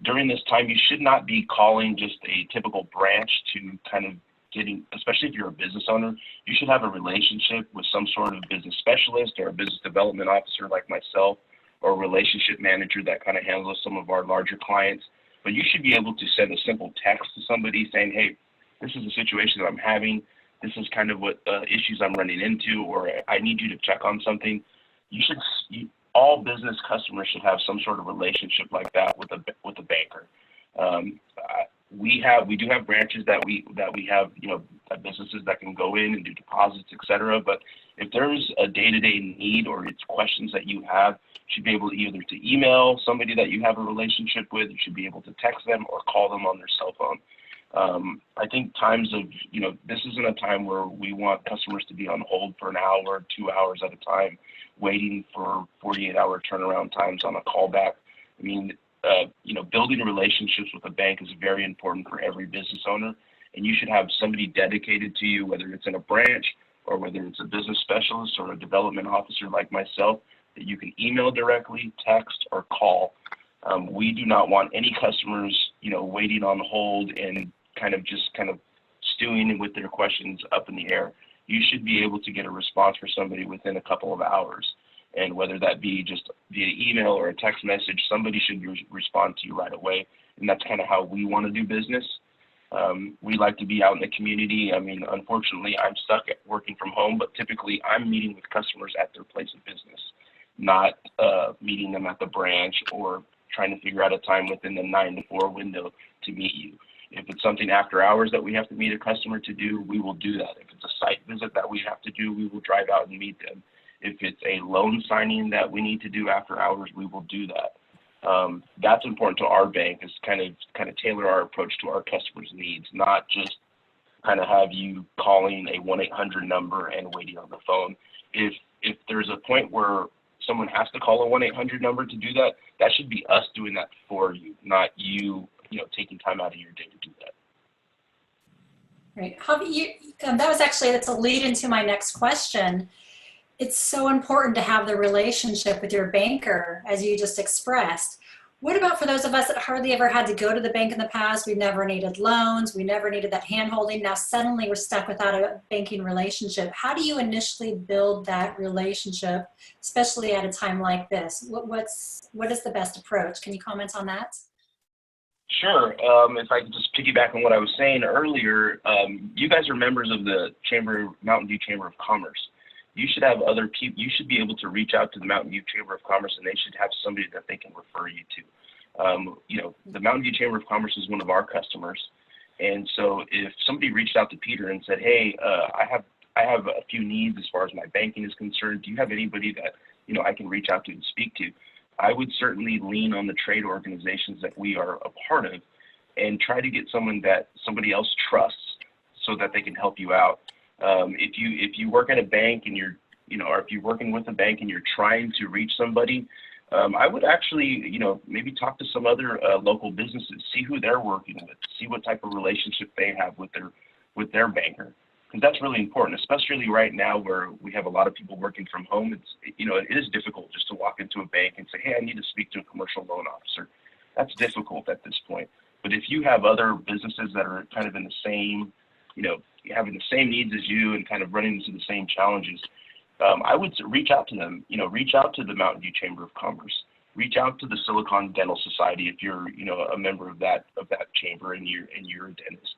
during this time, you should not be calling just a typical branch to kind of getting, especially if you're a business owner, you should have a relationship with some sort of business specialist or a business development officer like myself, or a relationship manager that kind of handles some of our larger clients. But you should be able to send a simple text to somebody saying, hey, this is a situation that I'm having. This is kind of what issues I'm running into, or I need you to check on something. All business customers should have some sort of relationship like that with a banker. We do have branches that we have, businesses that can go in and do deposits, et cetera. But if there's a day-to-day need or it's questions that you have, you should be able to either to email somebody that you have a relationship with, you should be able to text them or call them on their cell phone. I think times of, this isn't a time where we want customers to be on hold for an hour, 2 hours at a time, waiting for 48-hour turnaround times on a callback. I mean, building relationships with a bank is very important for every business owner, and you should have somebody dedicated to you, whether it's in a branch or whether it's a business specialist or a development officer like myself, that you can email directly, text, or call. We do not want any customers, waiting on hold and kind of stewing with their questions up in the air. You should be able to get a response for somebody within a couple of hours. And whether that be just via email or a text message, somebody should respond to you right away. And that's kind of how we want to do business. We like to be out in the community. I mean, unfortunately, I'm stuck at working from home, but typically I'm meeting with customers at their place of business, not meeting them at the branch or trying to figure out a time within the 9 to 4 window to meet you. If it's something after hours that we have to meet a customer to do, we will do that. If it's a site visit that we have to do, we will drive out and meet them. If it's a loan signing that we need to do after hours, we will do that. That's important to our bank, is kind of tailor our approach to our customers' needs, not just kind of have you calling a 1-800 number and waiting on the phone. If there's a point where someone has to call a 1-800 number to do that, that should be us doing that for you, not you, taking time out of your day to do that. Right. That's a lead into my next question. It's so important to have the relationship with your banker, as you just expressed. What about for those of us that hardly ever had to go to the bank in the past? We never needed loans. We never needed that hand-holding. Now suddenly we're stuck without a banking relationship. How do you initially build that relationship, especially at a time like this? What is the best approach? Can you comment on that? Sure. If I could just piggyback on what I was saying earlier, you guys are members of the Mountain View Chamber of Commerce. You should have other people. You should be able to reach out to the Mountain View Chamber of Commerce, and they should have somebody that they can refer you to. The Mountain View Chamber of Commerce is one of our customers, and so if somebody reached out to Peter and said, "Hey, I have a few needs as far as my banking is concerned. Do you have anybody that I can reach out to and speak to?" I would certainly lean on the trade organizations that we are a part of, and try to get someone that somebody else trusts, so that they can help you out. If you work at a bank and or if you're working with a bank and you're trying to reach somebody, I would actually, maybe talk to some other local businesses, see who they're working with, see what type of relationship they have with their banker, because that's really important, especially right now where we have a lot of people working from home. It is difficult just to walk into a bank and say, "Hey, I need to speak to a commercial loan officer." That's difficult at this point. But if you have other businesses that are kind of in the same, having the same needs as you and kind of running into the same challenges, I would reach out to them. Reach out to the Mountain View Chamber of Commerce. Reach out to the Silicon Dental Society if you're, a member of that chamber and you're a dentist.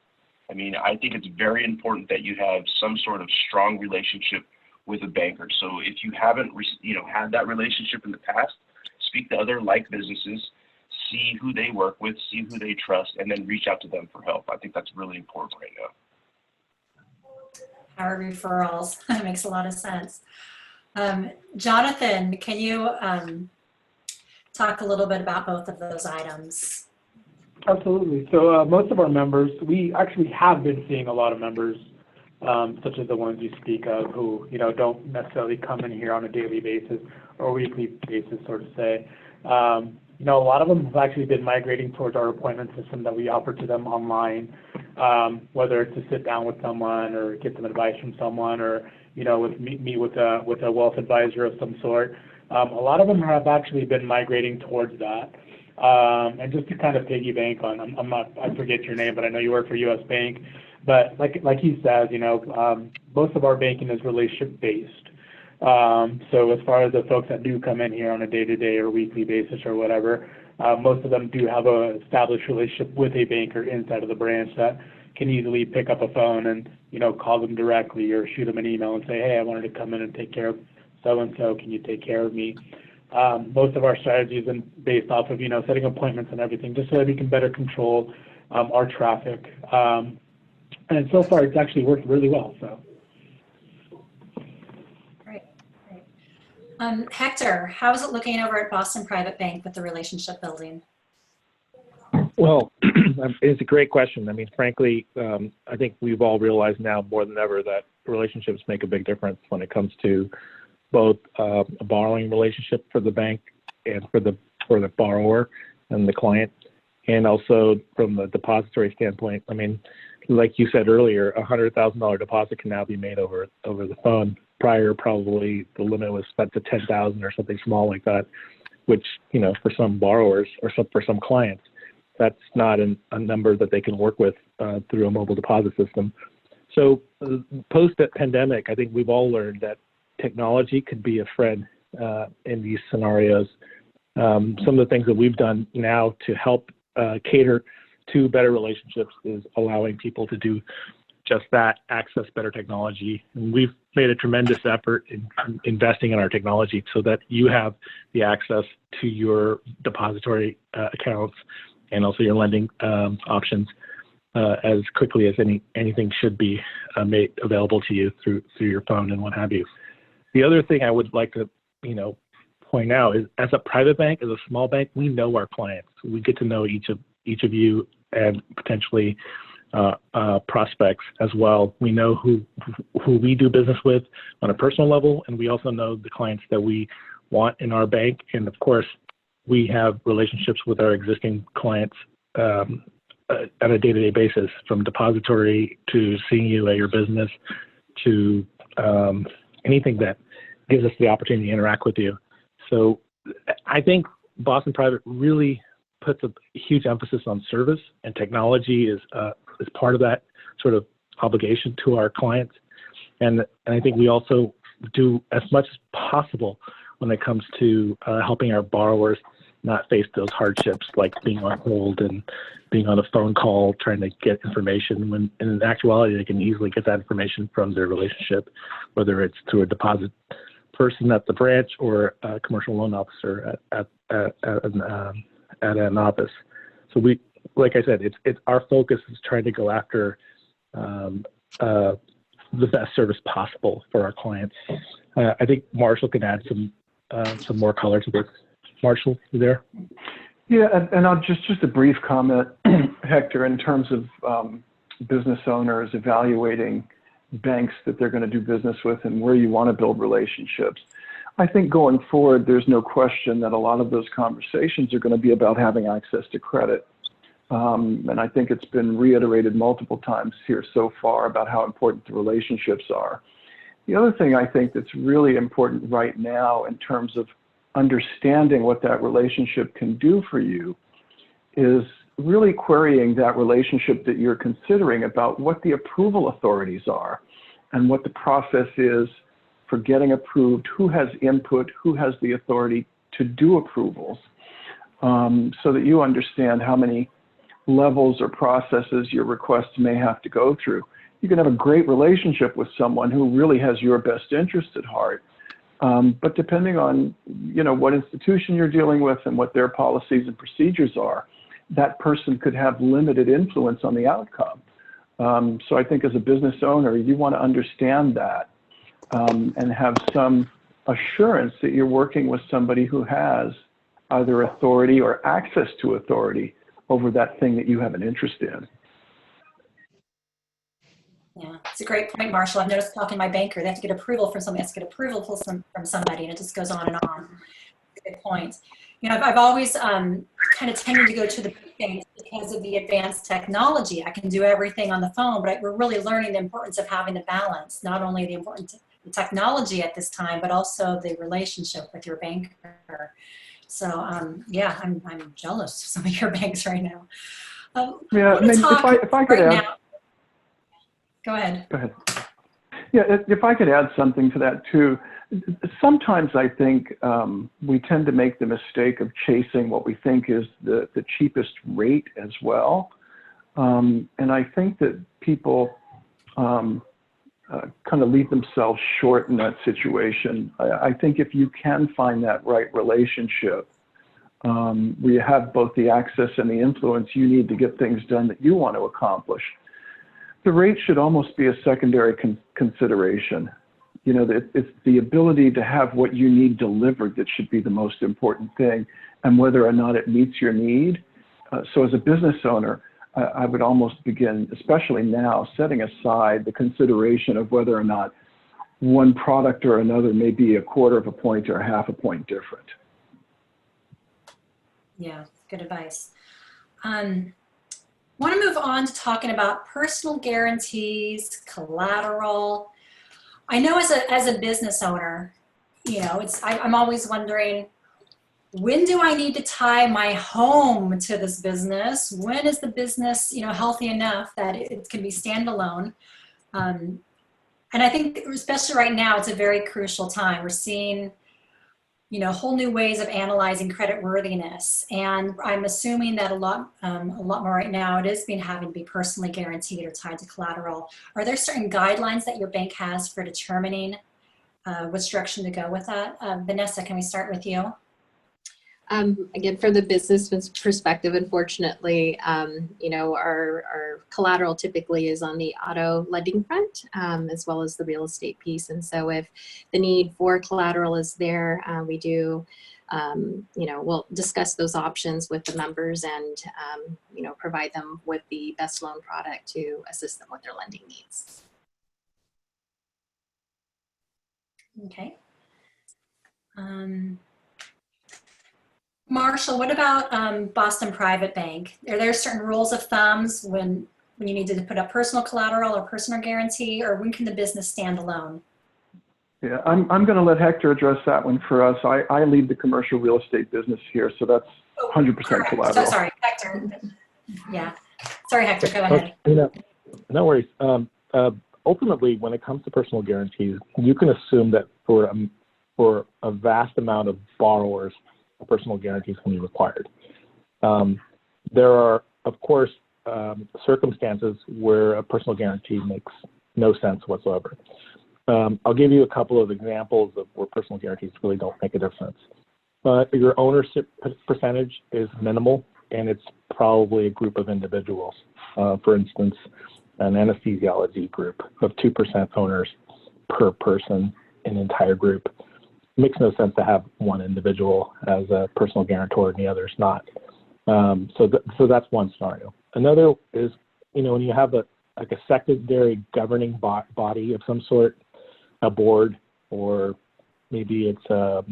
I mean, I think it's very important that you have some sort of strong relationship with a banker. So if you haven't, had that relationship in the past, speak to other like businesses, see who they work with, see who they trust, and then reach out to them for help. I think that's really important right now. Power referrals. That makes a lot of sense. Jonathan, can you talk a little bit about both of those items? Absolutely. So most of our members, we actually have been seeing a lot of members, such as the ones you speak of, who don't necessarily come in here on a daily basis or weekly basis, so to say. A lot of them have actually been migrating towards our appointment system that we offer to them online. whether it's to sit down with someone or get some advice from someone, or meet with a wealth advisor of some sort. A lot of them have actually been migrating towards that. And just to kind of piggy bank on, I forget your name, but I know you work for U.S. Bank. But like he says, most of our banking is relationship based. So as far as the folks that do come in here on a day-to-day or weekly basis or whatever, most of them do have a established relationship with a banker inside of the branch that can easily pick up a phone and call them directly or shoot them an email and say, hey, I wanted to come in and take care of so-and-so, can you take care of me? Most of our strategies are based off of setting appointments and everything, just so that we can better control our traffic. And so far, it's actually worked really well. So. Great. Hector, how is it looking over at Boston Private Bank with the relationship building? Well, it's a great question. I mean, frankly, I think we've all realized now more than ever that relationships make a big difference when it comes to both a borrowing relationship for the bank and for the borrower and the client, and also from the depository standpoint. I mean, like you said earlier, a $100,000 deposit can now be made over the phone. Prior, probably the limit was set to 10,000 or something small like that, which for some borrowers or for some clients, that's not a number that they can work with through a mobile deposit system. So post-pandemic, I think we've all learned that technology could be a friend in these scenarios. Some of the things that we've done now to help cater to better relationships is allowing people to do just that, access better technology. And we've made a tremendous effort in investing in our technology so that you have the access to your depository accounts and also your lending options as quickly as anything should be made available to you through your phone and what have you. The other thing I would like to point out is, as a private bank, as a small bank, we know our clients. We get to know each of you and potentially prospects as well. We know who we do business with on a personal level, and we also know the clients that we want in our bank. And of course, we have relationships with our existing clients on a day-to-day basis, from depository to seeing you at your business to anything that gives us the opportunity to interact with you. So I think Boston Private really puts a huge emphasis on service, and technology is part of that sort of obligation to our clients. And I think we also do as much as possible when it comes to helping our borrowers not face those hardships, like being on hold and being on a phone call trying to get information, when in actuality they can easily get that information from their relationship, whether it's through a deposit person at the branch or a commercial loan officer at an office. So we, like I said, it's our focus is trying to go after the best service possible for our clients. I think Marshall can add some more color to this. Marshall, you there? Yeah, and I'll just a brief comment, Hector, in terms of business owners evaluating banks that they're going to do business with and where you want to build relationships. I think going forward, there's no question that a lot of those conversations are going to be about having access to credit. And I think it's been reiterated multiple times here so far about how important the relationships are. The other thing I think that's really important right now in terms of understanding what that relationship can do for you is really querying that relationship that you're considering about what the approval authorities are and what the process is for getting approved, who has input, who has the authority to do approvals, so that you understand how many levels or processes your requests may have to go through. You can have a great relationship with someone who really has your best interest at heart, but depending on what institution you're dealing with and what their policies and procedures are, that person could have limited influence on the outcome. So I think as a business owner, you want to understand that and have some assurance that you're working with somebody who has either authority or access to authority over that thing that you have an interest in. Yeah, it's a great point, Marshall. I've noticed talking to my banker, they have to get approval from somebody, has to get approval from somebody, and it just goes on and on. Good point. I've always kind kind of tending to go to the big banks because of the advanced technology. I can do everything on the phone, but we're really learning the importance of having the balance, not only the importance of the technology at this time, but also the relationship with your banker. So yeah, I'm jealous of some of your banks right now. Yeah, I mean, if I could right add, now. Go ahead. Go ahead. Yeah, if I could add something to that too. Sometimes I think we tend to make the mistake of chasing what we think is the cheapest rate as well. And I think that people kind of leave themselves short in that situation. I think if you can find that right relationship, where you have both the access and the influence you need to get things done that you want to accomplish, the rate should almost be a secondary consideration. You know, it's the ability to have what you need delivered that should be the most important thing, and whether or not it meets your need. So as a business owner, I would almost begin, especially now, setting aside the consideration of whether or not one product or another may be a quarter of a point or a half a point different. Yeah, good advice. Want to move on to talking about personal guarantees, collateral. I know as a business owner, you know, I'm always wondering, when do I need to tie my home to this business? When is the business, you know, healthy enough that it can be standalone? And I think especially right now, it's a very crucial time. We're seeing, you know, whole new ways of analyzing credit worthiness. And I'm assuming that a lot more right now, it is having to be personally guaranteed or tied to collateral. Are there certain guidelines that your bank has for determining which direction to go with that? Vanessa, can we start with you? Again, from the business perspective, unfortunately, you know, our collateral typically is on the auto lending front, as well as the real estate piece. And so if the need for collateral is there, we do, you know, we'll discuss those options with the members and, you know, provide them with the best loan product to assist them with their lending needs. Okay. Marshall, what about Boston Private Bank? Are there certain rules of thumbs when you need to put up personal collateral or personal guarantee, or when can the business stand alone? Yeah, I'm going to let Hector address that one for us. I lead the commercial real estate business here, so that's 100% collateral. So sorry, Hector. Yeah. Sorry, Hector, go ahead. No worries. Ultimately, when it comes to personal guarantees, you can assume that for a vast amount of borrowers, a personal guarantees can be required. There are, of course, circumstances where a personal guarantee makes no sense whatsoever. I'll give you a couple of examples of where personal guarantees really don't make a difference. Your ownership percentage is minimal, and it's probably a group of individuals. For instance, an anesthesiology group of 2% owners per person in an entire group. It makes no sense to have one individual as a personal guarantor and the others not. So that's one scenario. Another is, you know, when you have a secondary governing body of some sort, a board, or maybe it's a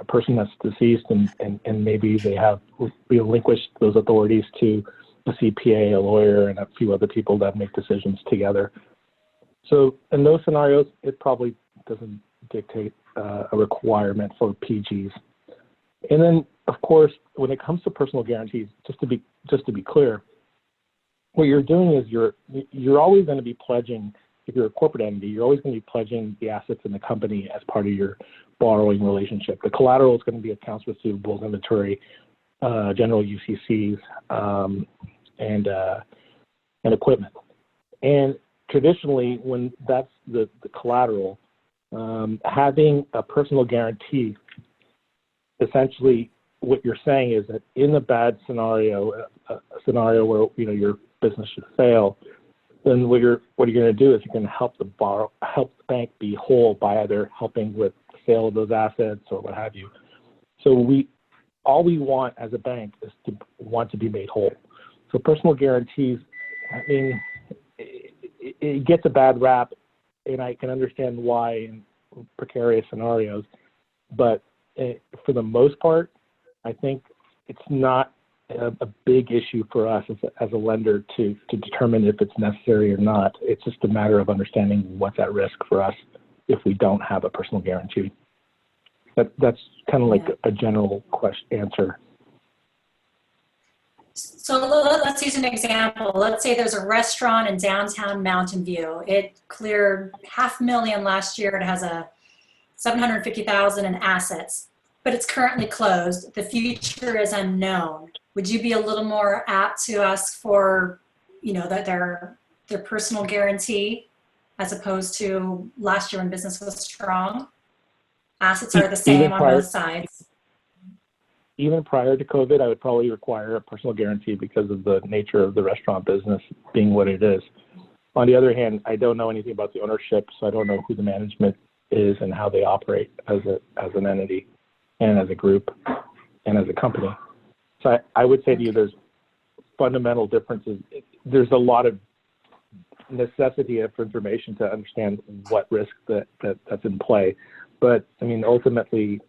person that's deceased and maybe they have relinquished those authorities to a CPA, a lawyer, and a few other people that make decisions together. So in those scenarios, it probably doesn't dictate a requirement for PGs. And then, of course, when it comes to personal guarantees, just to be clear, what you're doing is you're always going to be pledging. If you're a corporate entity, you're always going to be pledging the assets in the company as part of your borrowing relationship. The collateral is going to be accounts receivables, inventory, general UCCs, and equipment. And traditionally, when that's the collateral, having a personal guarantee, essentially what you're saying is that in a bad scenario, a scenario where, you know, your business should fail, then what you're going to do is you're going to help the bank be whole by either helping with the sale of those assets or what have you. So all we want as a bank is to want to be made whole. So personal guarantees, I mean, it gets a bad rap, and I can understand why in precarious scenarios, but for the most part, I think it's not a big issue for us as a lender to determine if it's necessary or not. It's just a matter of understanding what's at risk for us if we don't have a personal guarantee. That's kind of like a general answer. So let's use an example. Let's say there's a restaurant in downtown Mountain View. It cleared $500,000 last year. It has a $750,000 in assets, but it's currently closed. The future is unknown. Would you be a little more apt to ask for, their personal guarantee as opposed to last year when business was strong? Assets are the same on both sides. Even prior to COVID, I would probably require a personal guarantee because of the nature of the restaurant business being what it is. On the other hand, I don't know anything about the ownership, so I don't know who the management is and how they operate as an entity and as a group and as a company. So I would say to you, there's fundamental differences. There's a lot of necessity for information to understand what risk that's in play. But I mean, ultimately,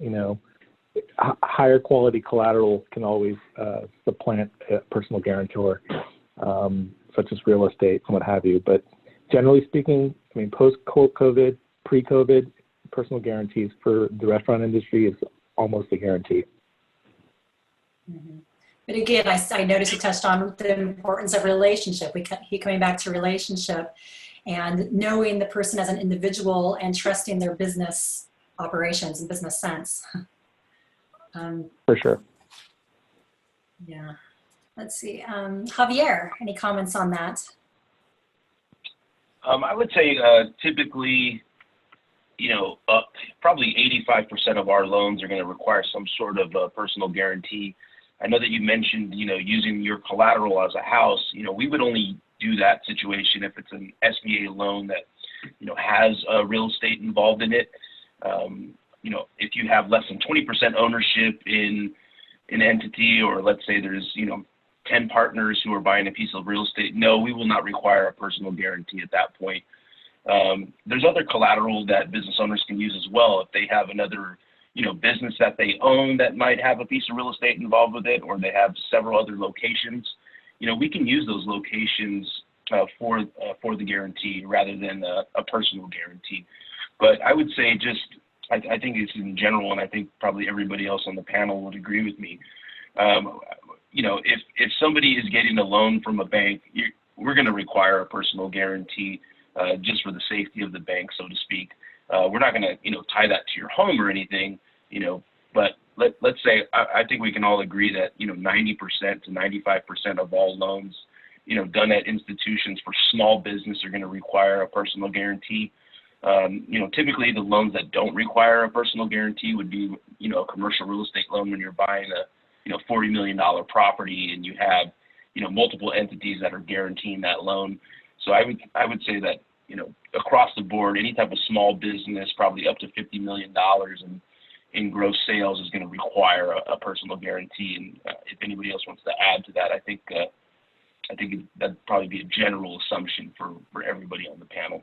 higher quality collateral can always supplant a personal guarantor, such as real estate and what have you. But generally speaking, I mean, post-COVID, pre-COVID, personal guarantees for the restaurant industry is almost a guarantee. Mm-hmm. But again, I noticed you touched on the importance of relationship. We keep coming back to relationship and knowing the person as an individual and trusting their business operations and business sense. For sure. Yeah. Let's see. Javier, any comments on that? I would say typically, probably 85% of our loans are going to require some sort of personal guarantee. I know that you mentioned, using your collateral as a house. We would only do that situation if it's an SBA loan that, has real estate involved in it. If you have less than 20% ownership in an entity, or let's say there's, 10 partners who are buying a piece of real estate, no, we will not require a personal guarantee at that point. There's other collateral that business owners can use as well. If they have another, business that they own that might have a piece of real estate involved with it, or they have several other locations, we can use those locations for the guarantee rather than a personal guarantee. But I would say I think it's in general, and I think probably everybody else on the panel would agree with me. If somebody is getting a loan from a bank, we're going to require a personal guarantee just for the safety of the bank, so to speak. We're not going to, tie that to your home or anything, but let's say I think we can all agree that, 90% to 95% of all loans, done at institutions for small business are going to require a personal guarantee. Typically the loans that don't require a personal guarantee would be, a commercial real estate loan when you're buying a, $40 million property and you have, multiple entities that are guaranteeing that loan. So I would say that, across the board, any type of small business, probably up to $50 million in gross sales is going to require a personal guarantee. And if anybody else wants to add to that, I think that'd probably be a general assumption for everybody on the panel.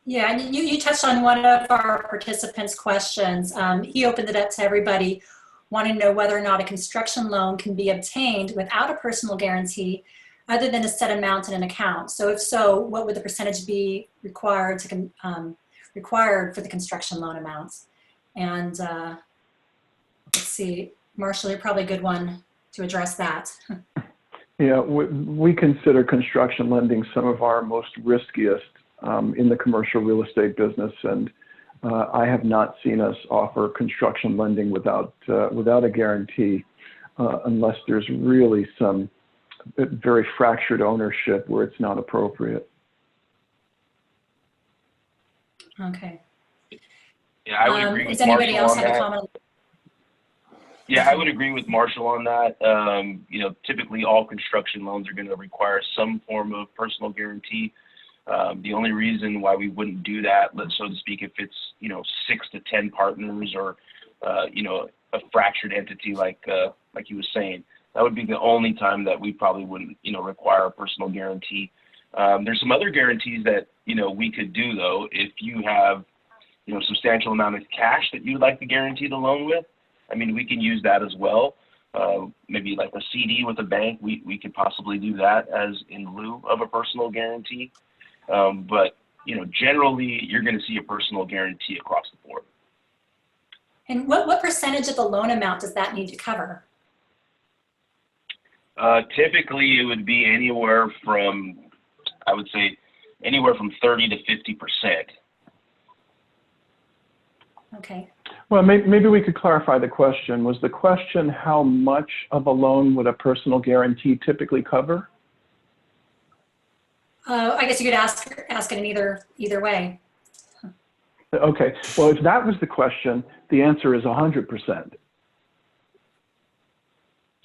Yeah, and you touched on one of our participants' questions. He opened it up to everybody, wanting to know whether or not a construction loan can be obtained without a personal guarantee other than a set amount in an account. So if so, what would the percentage be required for the construction loan amounts? And let's see, Marshall, you're probably a good one to address that. Yeah, we consider construction lending some of our most riskiest in the commercial real estate business, and I have not seen us offer construction lending without a guarantee unless there's really some very fractured ownership where it's not appropriate. Okay. Yeah, I would agree with does anybody Marshall else on have that. a comment? Yeah, I would agree with Marshall on that. Typically all construction loans are going to require some form of personal guarantee. The only reason why we wouldn't do that, so to speak, if it's 6 to 10 partners or a fractured entity like he was saying, that would be the only time that we probably wouldn't require a personal guarantee. There's some other guarantees that we could do though. If you have substantial amount of cash that you'd like to guarantee the loan with, I mean, we can use that as well. maybe like a CD with a bank, we could possibly do that as in lieu of a personal guarantee. But generally, you're going to see a personal guarantee across the board. And what percentage of the loan amount does that need to cover? Typically, it would be anywhere from, I would say, anywhere from 30 to 50%. Okay. Well, maybe we could clarify the question. Was the question how much of a loan would a personal guarantee typically cover? I guess you could ask it in either way. Okay. Well, if that was the question, the answer is 100%.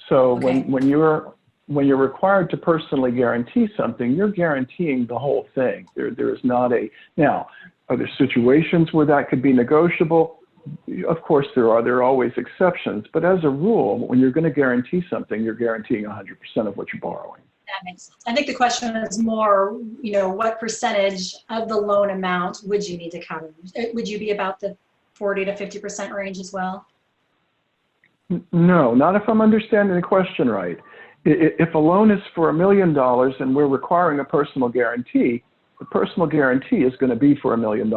So Okay. when you're required to personally guarantee something, you're guaranteeing the whole thing. There is not a, now, are there situations where that could be negotiable? Of course there are. There are always exceptions. But as a rule, when you're going to guarantee something, you're guaranteeing 100% of what you're borrowing. That makes sense. I think the question is more, what percentage of the loan amount would you need to cover? Would you be about the 40 to 50% range as well? No, not if I'm understanding the question right. If a loan is for $1 million and we're requiring a personal guarantee, the personal guarantee is going to be for $1 million.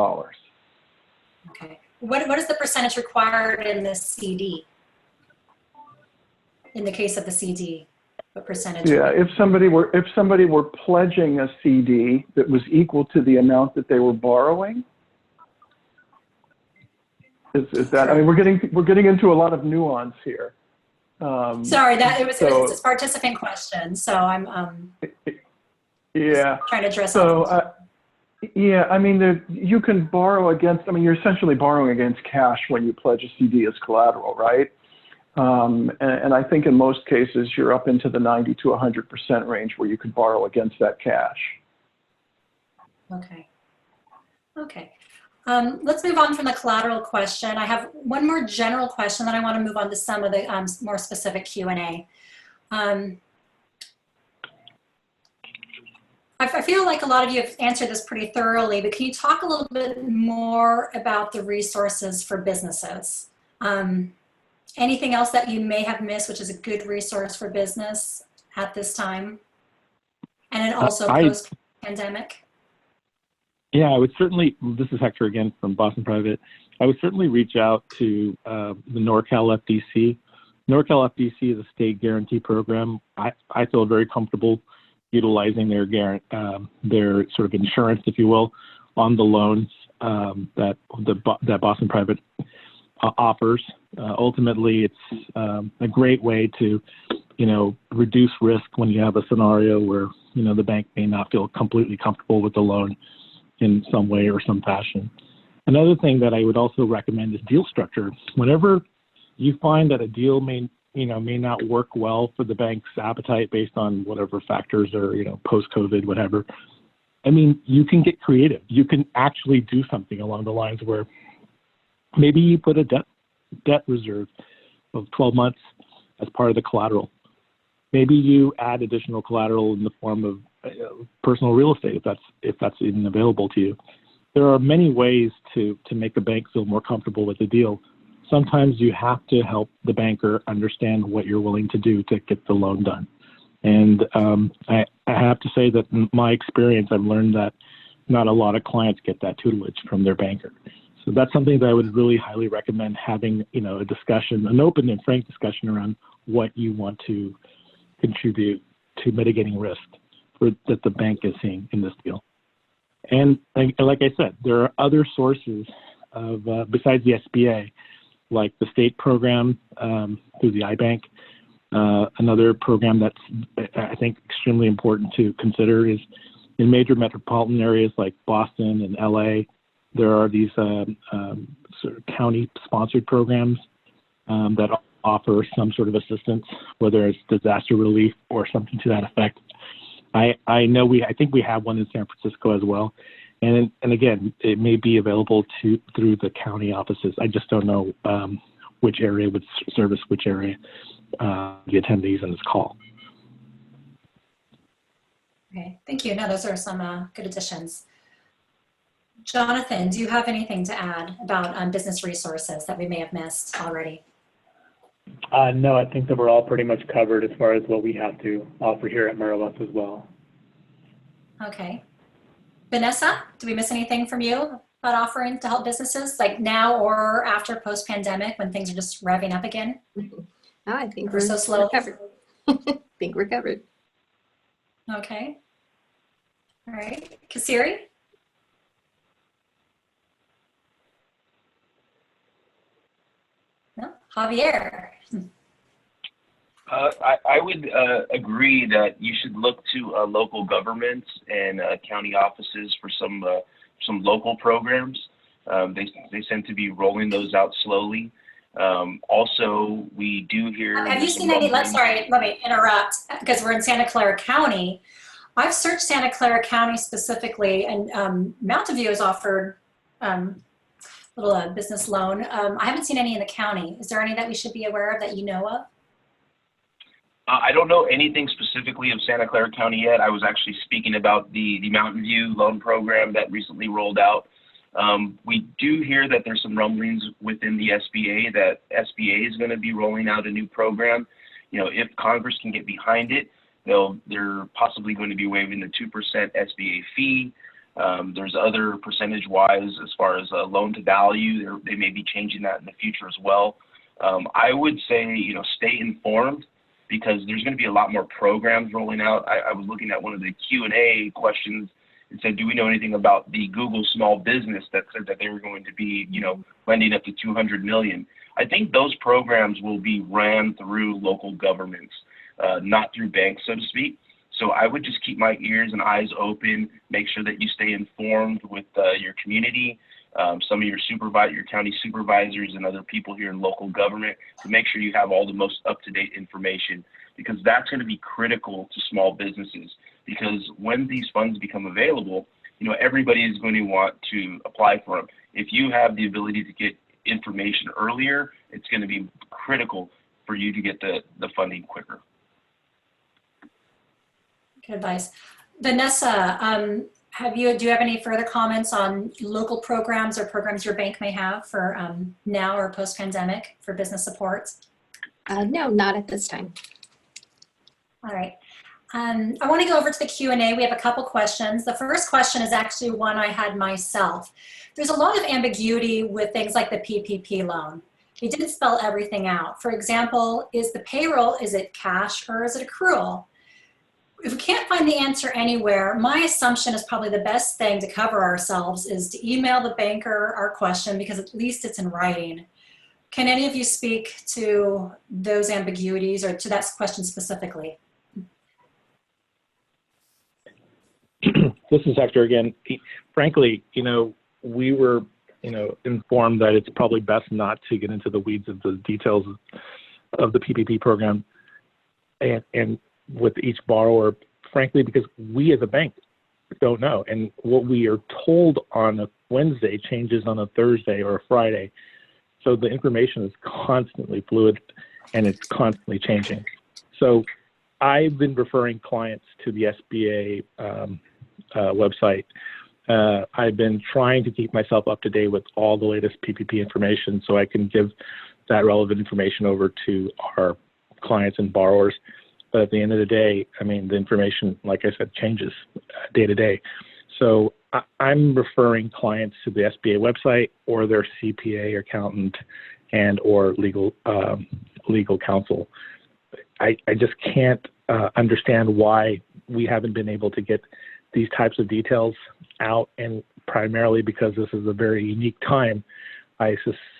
Okay. What is the percentage required in the CD? In the case of the CD, what percentage? Yeah, if somebody were pledging a CD that was equal to the amount that they were borrowing, is that? I mean, we're getting into a lot of nuance here. Sorry, it was a participant question, so I'm yeah trying to address. So yeah, I mean, you can borrow against. I mean, you're essentially borrowing against cash when you pledge a CD as collateral, right? And I think in most cases you're up into the 90 to 100% range where you could borrow against that cash. Okay. Okay. Let's move on from the collateral question. I have one more general question, then I want to move on to some of the more specific Q&A. I feel like a lot of you have answered this pretty thoroughly, but can you talk a little bit more about the resources for businesses? Anything else that you may have missed, which is a good resource for business at this time? And then also post-pandemic? Yeah, I would certainly, this is Hector again from Boston Private. I would certainly reach out to the NorCal FDC. NorCal FDC is a state guarantee program. I feel very comfortable utilizing their sort of insurance, if you will, on the loans that Boston Private offers. Ultimately, it's a great way to, reduce risk when you have a scenario where, the bank may not feel completely comfortable with the loan in some way or some fashion. Another thing that I would also recommend is deal structure. Whenever you find that a deal may not work well for the bank's appetite based on whatever factors or, post-COVID, whatever, I mean, you can get creative. You can actually do something along the lines where maybe you put a debt reserve of 12 months as part of the collateral. Maybe you add additional collateral in the form of personal real estate if that's even available to you. There are many ways to make a bank feel more comfortable with the deal. Sometimes you have to help the banker understand what you're willing to do to get the loan done. And I have to say that in my experience, I've learned that not a lot of clients get that tutelage from their banker. So that's something that I would really highly recommend having, a discussion, an open and frank discussion around what you want to contribute to mitigating risk that the bank is seeing in this deal. And like I said, there are other sources of, besides the SBA, like the state program through the iBank. Another program that's, I think, extremely important to consider is in major metropolitan areas like Boston and LA, there are these sort of county-sponsored programs that offer some sort of assistance, whether it's disaster relief or something to that effect. I think we have one in San Francisco as well, and again, it may be available through the county offices. I just don't know which area would service which area the attendees on this call. Okay, thank you. No, those are some good additions. Jonathan, do you have anything to add about business resources that we may have missed already? No, I think that we're all pretty much covered as far as what we have to offer here at Meriwest as well. Okay. Vanessa, did we miss anything from you about offering to help businesses like now or after post-pandemic when things are just revving up again? No, I think We're so slow. we're covered. I think we're covered. Okay. All right. Kasiri? No? Javier? I would agree that you should look to local governments and county offices for some local programs. They tend to be rolling those out slowly. Also, we do hear. Have you seen any? Sorry, let me interrupt because we're in Santa Clara County. I've searched Santa Clara County specifically, and Mountain View has offered little business loan. I haven't seen any in the county. Is there any that we should be aware of that you know of? I don't know anything specifically of Santa Clara County yet. I was actually speaking about the Mountain View loan program that recently rolled out. We do hear that there's some rumblings within the SBA that SBA is going to be rolling out a new program. You know, if Congress can get behind it, they're possibly going to be waiving the 2% SBA fee. There's other percentage-wise as far as loan to value. They may be changing that in the future as well. I would say, you know, stay informed because there's going to be a lot more programs rolling out. I was looking at one of the Q&A questions. It said, do we know anything about the Google Small Business that said that they were going to be, you know, lending up to $200 million? I think those programs will be ran through local governments, not through banks, so to speak. So I would just keep my ears and eyes open, make sure that you stay informed with your community, some of your county supervisors and other people here in local government to make sure you have all the most up-to-date information, because that's going to be critical to small businesses. Because when these funds become available, you know, everybody is going to want to apply for them. If you have the ability to get information earlier, it's going to be critical for you to get the funding quicker. Good advice. Vanessa, do you have any further comments on local programs or programs your bank may have for now or post-pandemic for business supports? No, not at this time. All right. I want to go over to the Q&A. We have a couple questions. The first question is actually one I had myself. There's a lot of ambiguity with things like the PPP loan. They didn't spell everything out. For example, is the payroll, is it cash or is it accrual? If we can't find the answer anywhere, my assumption is probably the best thing to cover ourselves is to email the banker our question because at least it's in writing. Can any of you speak to those ambiguities or to that question specifically? This is Hector again. Frankly, you know, we were, you know, informed that it's probably best not to get into the weeds of the details of the PPP program and with each borrower, frankly, because we as a bank don't know. And what we are told on a Wednesday changes on a Thursday or a Friday. So the information is constantly fluid and it's constantly changing. So I've been referring clients to the SBA website. I've been trying to keep myself up to date with all the latest PPP information so I can give that relevant information over to our clients and borrowers. But at the end of the day, I mean, the information, like I said, changes day to day. So I'm referring clients to the SBA website or their CPA, accountant, and or legal counsel. I just can't understand why we haven't been able to get these types of details out, and primarily because this is a very unique time. I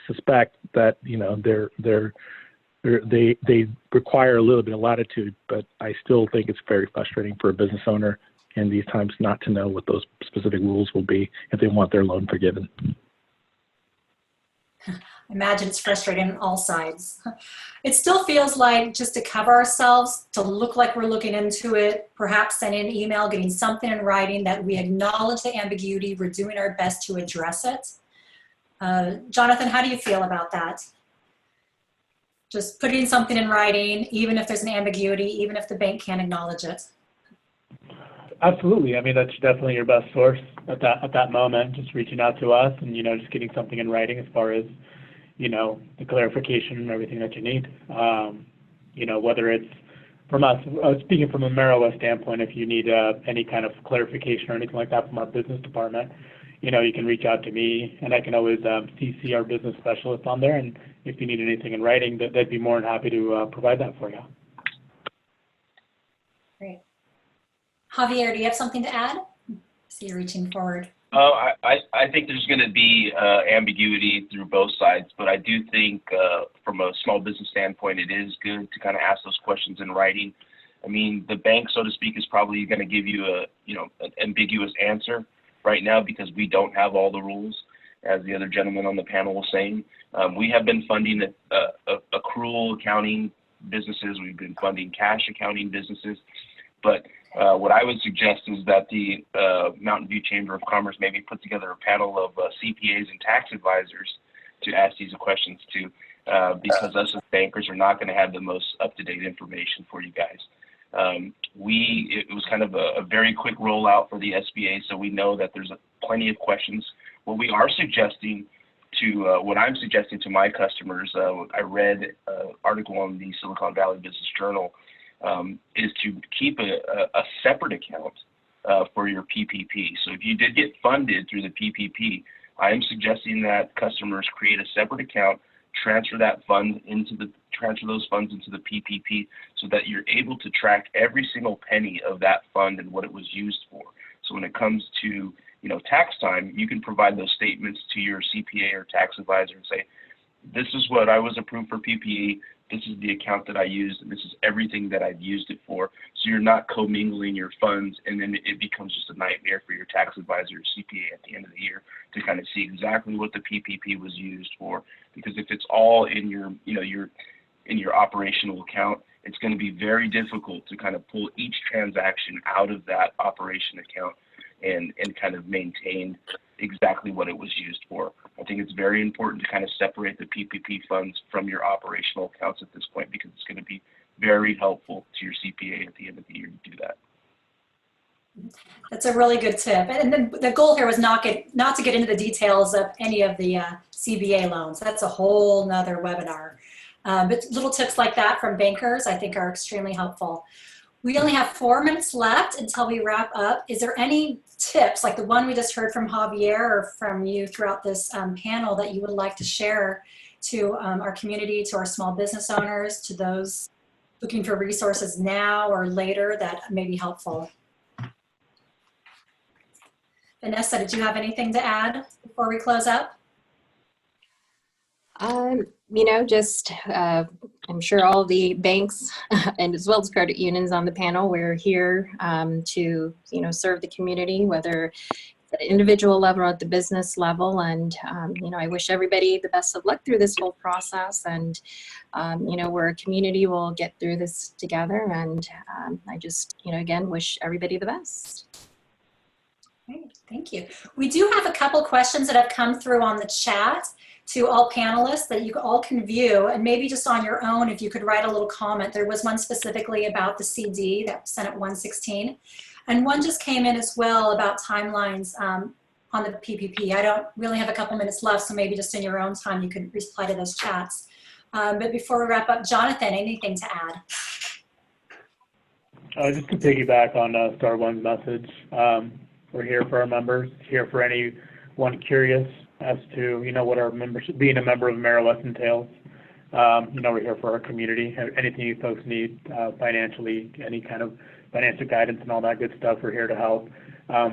suspect that, you know, they require a little bit of latitude, but I still think it's very frustrating for a business owner in these times not to know what those specific rules will be if they want their loan forgiven. I imagine it's frustrating on all sides. It still feels like just to cover ourselves, to look like we're looking into it, perhaps sending an email, getting something in writing that we acknowledge the ambiguity, we're doing our best to address it. Jonathan, how do you feel about that? Just putting something in writing, even if there's an ambiguity, even if the bank can't acknowledge it. Absolutely. I mean, that's definitely your best source at that moment, just reaching out to us and, you know, just getting something in writing as far as, the clarification and everything that you need. Whether it's from us, speaking from a Meriwest standpoint, if you need any kind of clarification or anything like that from our business department, you can reach out to me, and I can always CC our business specialist on there. And if you need anything in writing, they'd be more than happy to provide that for you. Great. Javier, do you have something to add? I see you reaching forward. I think there's going to be ambiguity through both sides, but I do think from a small business standpoint, it is good to kind of ask those questions in writing. I mean, the bank, so to speak, is probably going to give you an ambiguous answer right now because we don't have all the rules, as the other gentleman on the panel was saying. We have been funding accrual accounting businesses. We've been funding cash accounting businesses, but what I would suggest is that the Mountain View Chamber of Commerce maybe put together a panel of CPAs and tax advisors to ask these questions to, because us as bankers are not going to have the most up-to-date information for you guys. It was kind of a very quick rollout for the SBA, so we know that there's plenty of questions. What we are suggesting what I'm suggesting to my customers, I read an article on the Silicon Valley Business Journal, is to keep a separate account for your PPP. So if you did get funded through the PPP, I am suggesting that customers create a separate account, transfer those funds into the PPP, so that you're able to track every single penny of that fund and what it was used for. So when it comes to tax time, you can provide those statements to your CPA or tax advisor and say, this is what I was approved for PPE. This is the account that I used, and this is everything that I've used it for. So you're not commingling your funds, and then it becomes just a nightmare for your tax advisor or CPA at the end of the year to kind of see exactly what the PPP was used for. Because if it's all in your operational account, it's going to be very difficult to kind of pull each transaction out of that operation account and kind of maintain exactly what it was used for. I think it's very important to kind of separate the PPP funds from your operational accounts at this point, because it's going to be very helpful to your CPA at the end of the year to do that. That's a really good tip. And then the goal here was not to get into the details of any of the CBA loans. That's a whole nother webinar. But little tips like that from bankers, I think, are extremely helpful. We only have 4 minutes left until we wrap up. Is there any tips, like the one we just heard from Javier or from you throughout this panel, that you would like to share to our community, to our small business owners, to those looking for resources now or later that may be helpful? Vanessa, did you have anything to add before we close up? I'm sure all the banks and as well as credit unions on the panel, we're here to, serve the community, whether at the individual level or at the business level. And, I wish everybody the best of luck through this whole process. And, we're a community, we'll get through this together. And I just, again, wish everybody the best. Great, thank you. We do have a couple questions that have come through on the chat to all panelists that you all can view, and maybe just on your own, if you could write a little comment. There was one specifically about the CD that was sent at 1:16, and one just came in as well about timelines on the PPP. I don't really have a couple minutes left, so maybe just in your own time you could reply to those chats. But before we wrap up, Jonathan, anything to add? Just to piggyback on Star One's message, we're here for our members, here for anyone curious as to, what our membership, being a member of Meriwest entails. We're here for our community. Anything you folks need financially, any kind of financial guidance and all that good stuff, we're here to help.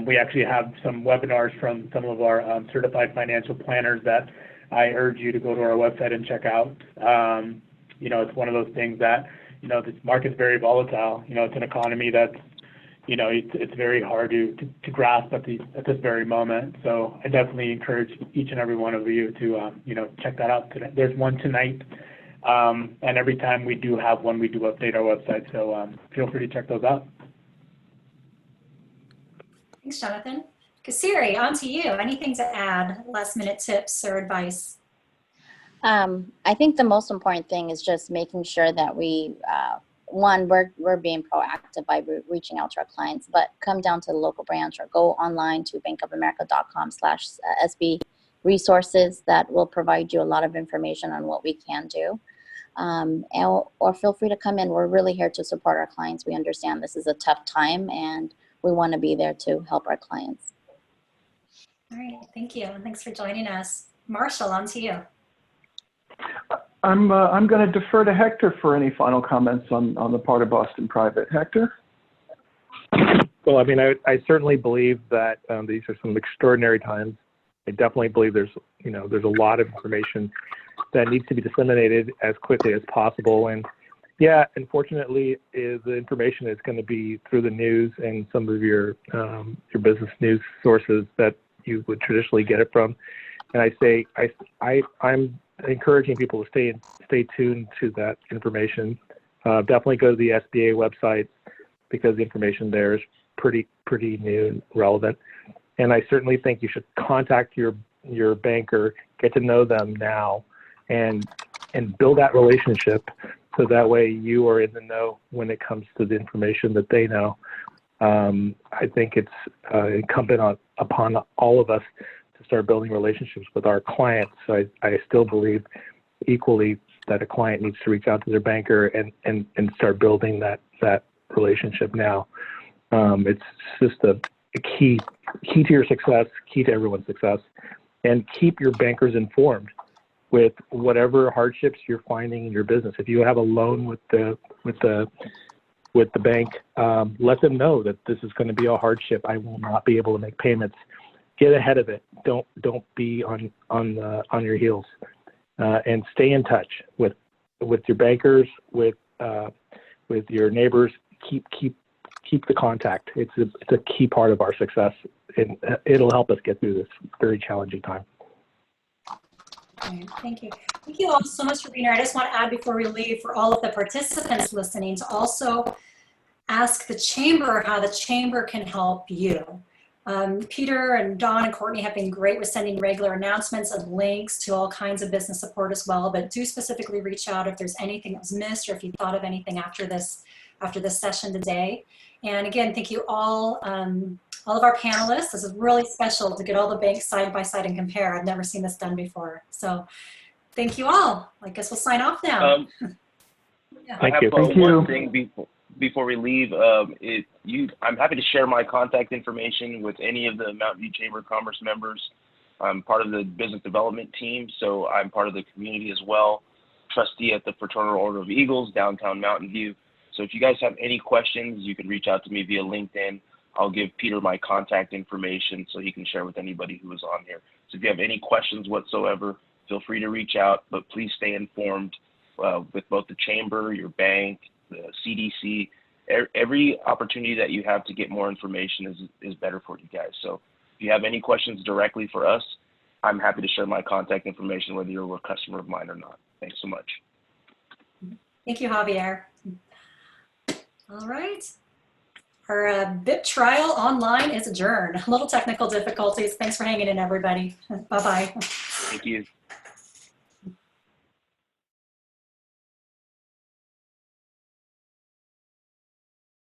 We actually have some webinars from some of our certified financial planners that I urge you to go to our website and check out. It's one of those things that, this market's very volatile. It's an economy that's, it's very hard to grasp at this very moment. So I definitely encourage each and every one of you to, check that out today. There's one tonight, and every time we do have one, we do update our website. So feel free to check those out. Thanks, Jonathan. Kasiri, on to you. Anything to add? Last minute tips or advice? I think the most important thing is just making sure that we, we're being proactive by reaching out to our clients, but come down to the local branch or go online to bankofamerica.com/SB resources that will provide you a lot of information on what we can do. Or feel free to come in. We're really here to support our clients. We understand this is a tough time, and we want to be there to help our clients. All right, thank you. And thanks for joining us. Marshall, on to you. I'm going to defer to Hector for any final comments on the part of Boston Private. Hector? Well, I mean, I certainly believe that these are some extraordinary times. I definitely believe there's a lot of information that needs to be disseminated as quickly as possible. And yeah, unfortunately, the information is going to be through the news and some of your business news sources that you would traditionally get it from. And I'm encouraging people to stay tuned to that information. Definitely go to the SBA website because the information there is pretty new and relevant. And I certainly think you should contact your banker, get to know them now, and build that relationship so that way you are in the know when it comes to the information that they know. I think it's incumbent upon all of us to start building relationships with our clients. So I still believe equally that a client needs to reach out to their banker and start building that relationship now. It's just a key to your success, key to everyone's success, and keep your bankers informed with whatever hardships you're finding in your business. If you have a loan with the bank, let them know that this is going to be a hardship. I will not be able to make payments. Get ahead of it. Don't be on your heels, and stay in touch with your bankers, with your neighbors. Keep the contact. It's a key part of our success, and it'll help us get through this very challenging time. Thank you. Thank you all so much for being here. I just want to add before we leave, for all of the participants listening, to also ask the Chamber how the Chamber can help you. Peter and Dawn and Courtney have been great with sending regular announcements and links to all kinds of business support as well, but do specifically reach out if there's anything that was missed or if you thought of anything after this session today. And again, thank you all of our panelists. This is really special to get all the banks side by side and compare. I've never seen this done before. So thank you all. I guess we'll sign off now. Yeah. Thank you. One thing before we leave, I'm happy to share my contact information with any of the Mountain View Chamber of Commerce members. I'm part of the business development team, so I'm part of the community as well. Trustee at the Fraternal Order of Eagles, downtown Mountain View. So if you guys have any questions, you can reach out to me via LinkedIn. I'll give Peter my contact information so he can share with anybody who is on here. So if you have any questions whatsoever, feel free to reach out, but please stay informed with both the Chamber, your bank, the CDC. Every opportunity that you have to get more information is better for you guys. So if you have any questions directly for us, I'm happy to share my contact information, whether you're a customer of mine or not. Thanks so much. Thank you, Javier. All right. Our BIP trial online is adjourned. A little technical difficulties. Thanks for hanging in, everybody. Bye-bye. Thank you.